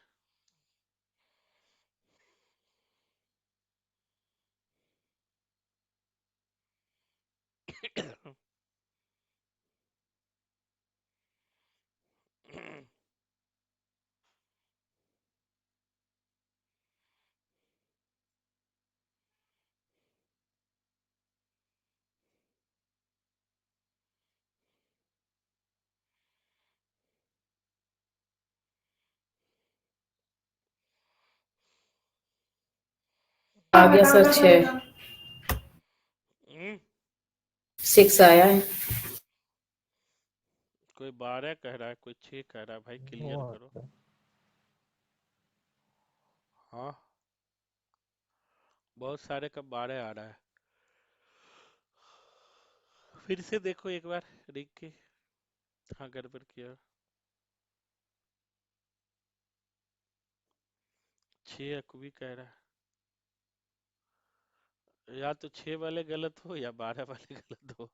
I: आ गया सर 6 6 आया है।
A: कोई 12 कह रहा है, कोई 6 कह रहा है, भाई क्लियर करो। हाँ, बहुत सारे का 12 आ रहा है। फिर से देखो एक बार रिक के। हाँ, गड़बड़ किया। 6 अकवी कह रहा है। या तो 6 वाले गलत हो या 12 वाले गलत हो।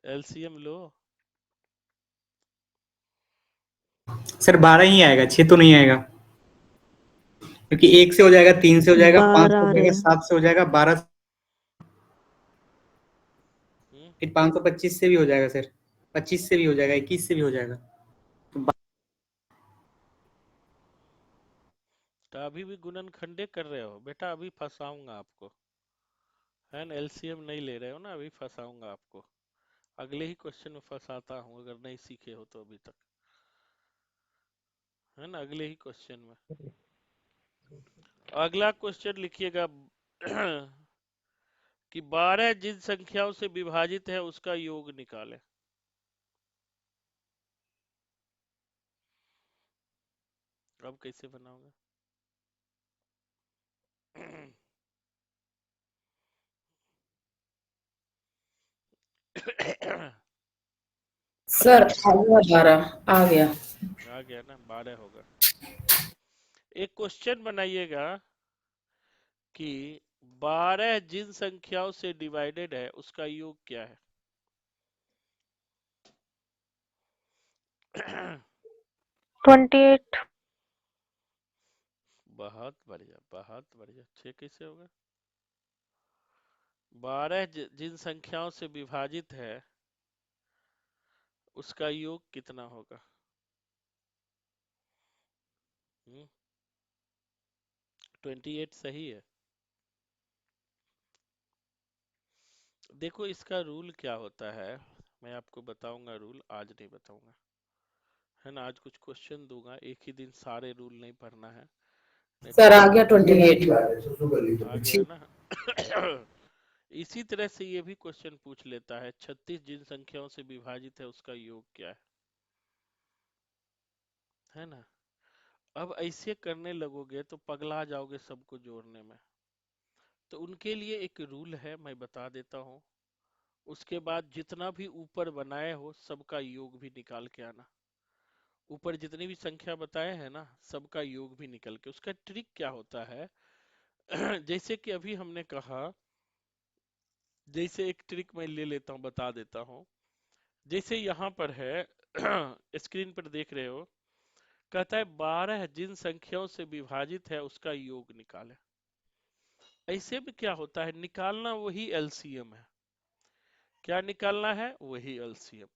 A: एलसीएम लो।
M: सर 12 ही आएगा, 6 तो नहीं आएगा, क्योंकि 1 से हो जाएगा, 3 से हो जाएगा, 5 से
L: 12
M: हो
L: आ रहे
M: जाएगा,
L: हैं।
M: 7 से हो जाएगा, 12 फिर 525 से भी हो जाएगा सर, 25 से भी हो जाएगा, 21 से भी हो जाएगा।
A: तो अभी भी गुणन खंडे कर रहे हो बेटा, अभी फंसाऊंगा आपको, है ना। एलसीएम नहीं ले रहे हो ना, अभी फंसाऊंगा आपको। अगले ही क्वेश्चन में फंसाता हूँ, अगर नहीं सीखे हो तो अभी तक, है ना। अगले ही क्वेश्चन में। अगला क्वेश्चन लिखिएगा कि 12 जिन संख्याओं से विभाजित है उसका योग निकालें। अब कैसे बनाओगे?
I: सर आ गया 12 आ गया।
A: आ गया ना, 12 होगा। एक क्वेश्चन बनाइएगा कि 12 जिन संख्याओं से डिवाइडेड है उसका योग क्या है।
L: 28।
A: बहुत बढ़िया, बहुत बढ़िया। 6 कैसे होगा? 12 जिन संख्याओं से विभाजित है उसका योग कितना होगा? 28 सही है। देखो इसका रूल क्या होता है, मैं आपको बताऊंगा रूल, आज नहीं बताऊंगा, है ना। आज कुछ क्वेश्चन दूंगा, एक ही दिन सारे रूल नहीं पढ़ना है, नहीं तो
I: सर आ
A: फिर
I: गया 28
A: आ गया ना। इसी तरह से ये भी क्वेश्चन पूछ लेता है 36 जिन संख्याओं से विभाजित है उसका योग क्या है ना। अब ऐसे करने लगोगे तो पगला जाओगे सबको जोड़ने में। तो उनके लिए एक रूल है, मैं बता देता हूँ। उसके बाद जितना भी ऊपर बनाए हो सबका योग भी निकाल के आना। ऊपर जितनी भी संख्या बताए हैं ना, सबका योग भी निकल के। उसका ट्रिक क्या होता है जैसे कि अभी हमने कहा, जैसे एक ट्रिक मैं ले लेता हूँ, बता देता हूँ। जैसे यहाँ पर है स्क्रीन पर देख रहे हो, कहता है 12 जिन संख्याओं से विभाजित है उसका योग निकाले। ऐसे में क्या होता है, निकालना वही एलसीएम है। क्या निकालना है? वही एलसीएम।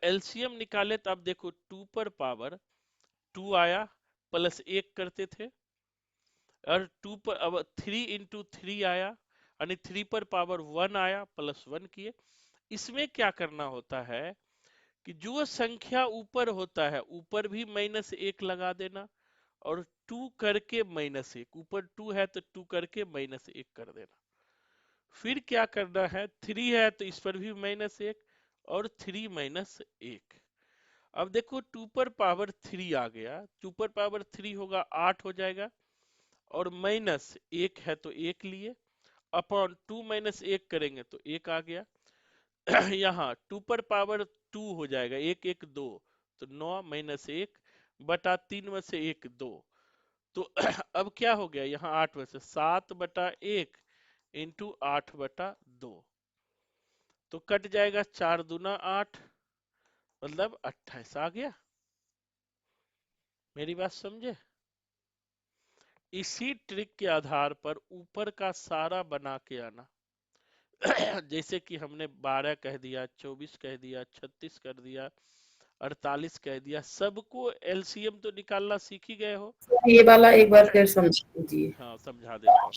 A: एलसीएम निकाले तो अब देखो 2 पर पावर 2 आया, प्लस 1 करते थे, और 2 पर अब 3 इंटू 3 आया, यानी 3 पर पावर 1 आया, प्लस 1 किए। इसमें क्या करना होता है कि जो संख्या ऊपर होता है ऊपर भी -1 लगा देना, और 2 करके -1, ऊपर 2 है तो 2 करके -1 कर देना। फिर क्या करना है, 3 है तो इस पर भी -1 और 3 -1। अब देखो 2 पर पावर 3 आ गया, 2 पर पावर 3 होगा 8 हो जाएगा, और -1 है तो 1 लिए, अपॉन 2 -1 करेंगे तो 1 आ गया। यहाँ 2 पर पावर 2 हो जाएगा, 1 1 2, तो 9 -1 बटा 3 में से 1 2, तो अब क्या हो गया, यहाँ 8 में से 7 बटा 1 इंटू 8 बटा 2, तो कट जाएगा 4 दूना 8, मतलब 28 आ गया। मेरी बात समझे? इसी ट्रिक के आधार पर ऊपर का सारा बना के आना। जैसे कि हमने 12 कह दिया, 24 कह दिया, 36 कर दिया, 48 कह दिया, सबको एलसीएम तो निकालना सीख ही गए हो।
I: ये वाला एक बार फिर समझा दीजिए।
A: हाँ, समझा देता हूँ।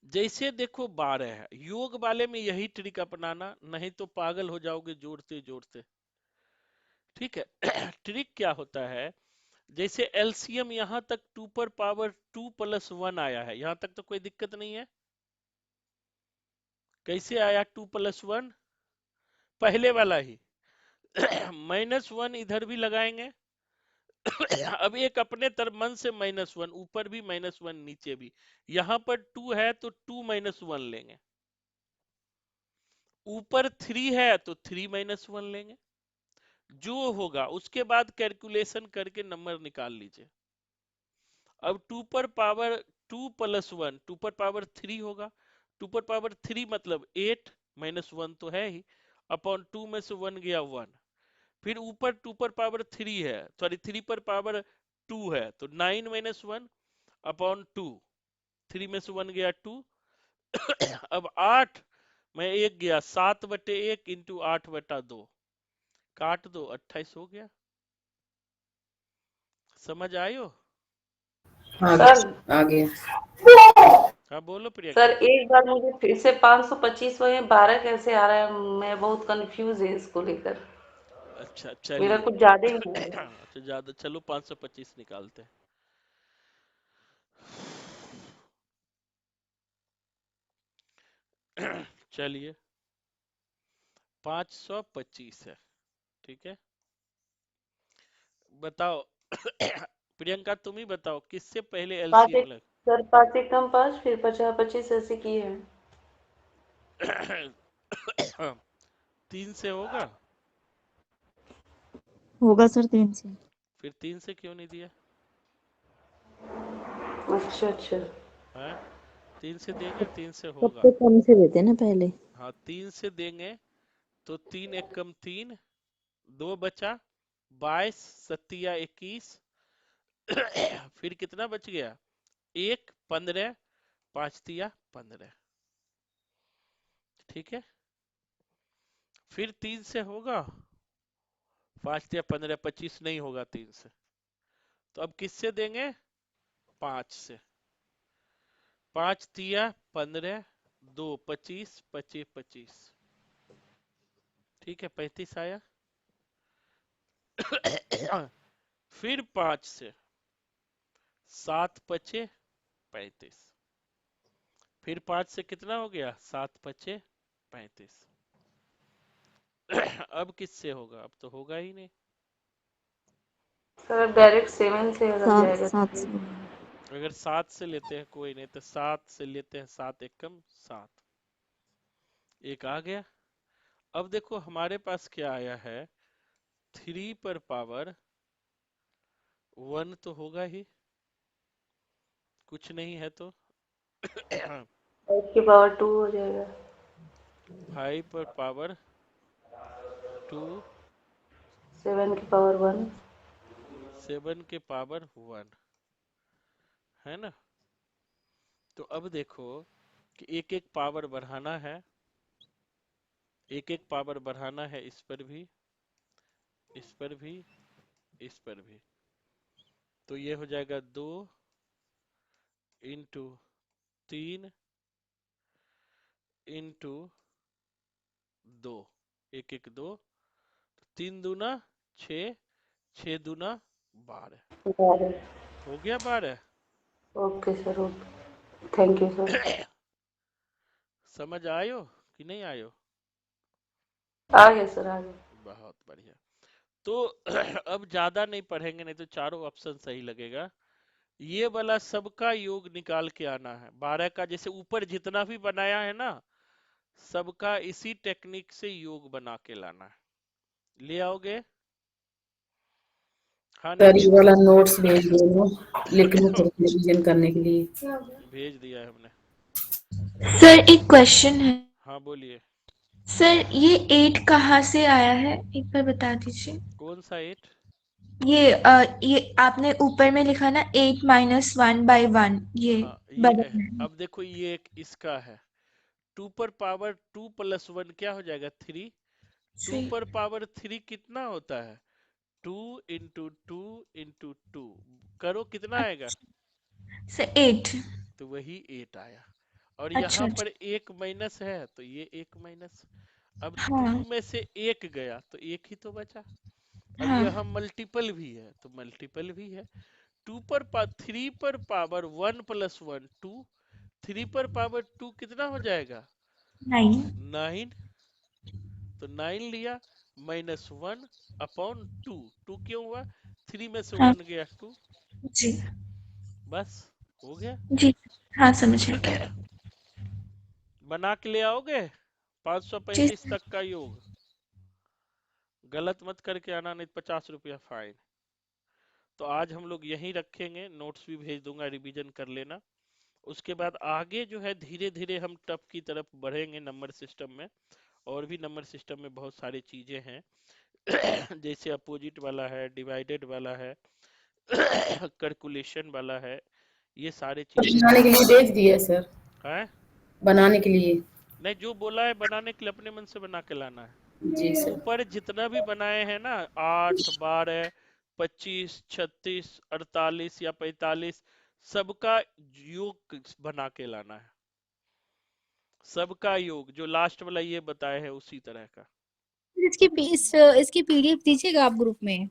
A: जैसे देखो 12 है, योग वाले में यही ट्रिक अपनाना, नहीं तो पागल हो जाओगे जोड़ते जोड़ते। ठीक है। ट्रिक क्या होता है, जैसे एलसीएम यहां तक 2 पर पावर 2 प्लस 1 आया है, यहां तक तो कोई दिक्कत नहीं है। कैसे आया 2 प्लस 1? पहले वाला ही -1 इधर भी लगाएंगे अब एक अपने मन से -1 ऊपर भी -1 नीचे भी, यहां पर 2 है तो 2 -1 लेंगे, ऊपर 3 है तो 3 -1 लेंगे, जो होगा उसके बाद कैलकुलेशन करके नंबर निकाल लीजिए। अब 2 पर पावर 2 प्लस 1 2 पर पावर 3 होगा, 2 पर पावर 3 मतलब 8 -1 तो है ही, अपॉन 2 में से 1 गया 1, फिर ऊपर 2 पर पावर 3 है, सॉरी 3 पर पावर 2 है तो 9 -1 अपॉन 2, 3 में से 1 गया 2 अब 8 में 1 गया 7/1 इंटू 8/2, काट दो 28 हो गया। समझ आयो?
I: सर आ गया।
A: हाँ बोलो
G: सर
A: प्रियंका।
G: एक बार मुझे फिर से 525 में 12 कैसे आ रहा है, मैं बहुत कंफ्यूज है इसको लेकर,
A: अच्छा
G: मेरा
A: चलिए
G: कुछ ज्यादा ही है।
A: अच्छा ज्यादा, चलो 525 निकालते हैं। चलिए 525 है, ठीक है। बताओ प्रियंका तुम ही बताओ किससे पहले एलसीएम लग
G: सर 5 एकम 5 फिर 50 25 ऐसे किए हैं।
A: 3 से होगा?
L: होगा सर 3 से।
A: फिर 3 से क्यों नहीं दिया?
G: अच्छा अच्छा,
A: है 3 से देंगे, 3 से होगा।
L: सबसे कम से देते ना पहले।
A: हाँ 3 से देंगे तो 3 एक कम 3, 2 बचा 22, 7 21 फिर कितना बच गया 1 15, 5 15, ठीक है। फिर 3 से होगा, 5 15 25 नहीं होगा 3 से, तो अब किससे देंगे 5 से, 5 15, 2 25 25 25, ठीक है 35 आया फिर 5 से 7 5 35, फिर 5 से कितना हो गया 7 5 35 अब किससे होगा? अब तो होगा ही नहीं।
G: सर डायरेक्ट 7 से अगर
L: 7
G: जाएगा
L: 7 से।
A: अगर 7 से लेते हैं कोई नहीं, तो 7 से लेते हैं, 7 एकम 7, एक आ गया। अब देखो हमारे पास क्या आया है, 3 पर पावर 1 तो होगा ही, कुछ नहीं है तो
G: 5 की पावर 2 हो जाएगा,
A: 5 पर पावर 2,
G: 7 की पावर 1,
A: 7 के पावर 1, है ना। तो अब देखो कि एक एक पावर बढ़ाना है, एक एक पावर बढ़ाना है, इस पर भी, इस पर भी, इस पर भी, तो ये हो जाएगा 2 इंटू 3 इंटू 2, एक एक 2, 3 दूना 6, 6 दूना 12,
G: 12।
A: हो गया 12।
G: Okay sir, okay, thank you sir.
A: समझ आयो कि नहीं आयो?
G: आ गया सर, आ गया।
A: बहुत बढ़िया। तो अब ज्यादा नहीं पढ़ेंगे, नहीं तो चारों ऑप्शन सही लगेगा। ये वाला सबका योग निकाल के आना है, 12 का जैसे ऊपर जितना भी बनाया है ना, सबका इसी टेक्निक से योग बना के लाना है। ले आओगे? हाँ
I: सर ये
A: नितिन
I: वाला नोट्स भेज दो, लिखने के रिवीजन करने के लिए।
A: भेज दिया है हमने।
J: सर एक क्वेश्चन है।
A: हाँ बोलिए।
J: सर ये 8 कहाँ से आया है, एक बार बता दीजिए।
A: कौन सा 8?
J: ये आपने ऊपर में लिखा ना 8 - 1/1, ये
A: हाँ ये
J: बदलना है।
A: अब देखो ये एक इसका है, 2 पर पावर 2 प्लस 1 क्या हो जाएगा 3, 2
J: 3
A: पर पावर 3 कितना होता है 2 इंटू 2 इंटू 2, करो कितना आएगा,
J: सर 8।
A: तो वही 8 आया। और
J: अच्छा
A: यहाँ
J: अच्छा,
A: पर एक माइनस है तो ये एक माइनस, अब 2
J: हाँ
A: में से एक गया तो एक ही तो बचा, अब
J: हाँ
A: यह मल्टीपल भी है तो मल्टीपल भी है। 3 पर पावर 1 + 1 2, 3 पर पावर 2 कितना हो जाएगा
J: 9
A: 9, तो 9 लिया -1/2, 2 क्यों हुआ 3 में से
J: हाँ
A: 1 गया 2,
J: जी
A: बस हो गया।
J: जी हाँ समझ गया
A: बना के ले आओगे
J: जी
A: 535 तक का योग, गलत मत करके आना नहीं 50 रुपया फाइन। तो आज हम लोग यहीं रखेंगे, नोट्स भी भेज दूंगा, रिवीजन कर लेना। उसके बाद आगे जो है धीरे धीरे हम टफ की तरफ बढ़ेंगे नंबर सिस्टम में, और भी नंबर सिस्टम में बहुत सारी चीजें हैं जैसे अपोजिट वाला है, डिवाइडेड वाला है कैलकुलेशन वाला है, ये सारे चीजें
I: बनाने के लिए भेज दिए सर,
A: हैं।
I: बनाने के लिए।
A: नहीं, जो बोला है बनाने के लिए अपने मन से बना के लाना है।
I: जी सर।
A: ऊपर जितना भी बनाए हैं ना 8 12 25 36 48 या 45, सबका योग बना के लाना है, सबका योग जो लास्ट वाला ये बताए है उसी तरह का।
F: इसकी पीडीएफ दीजिएगा आप ग्रुप में।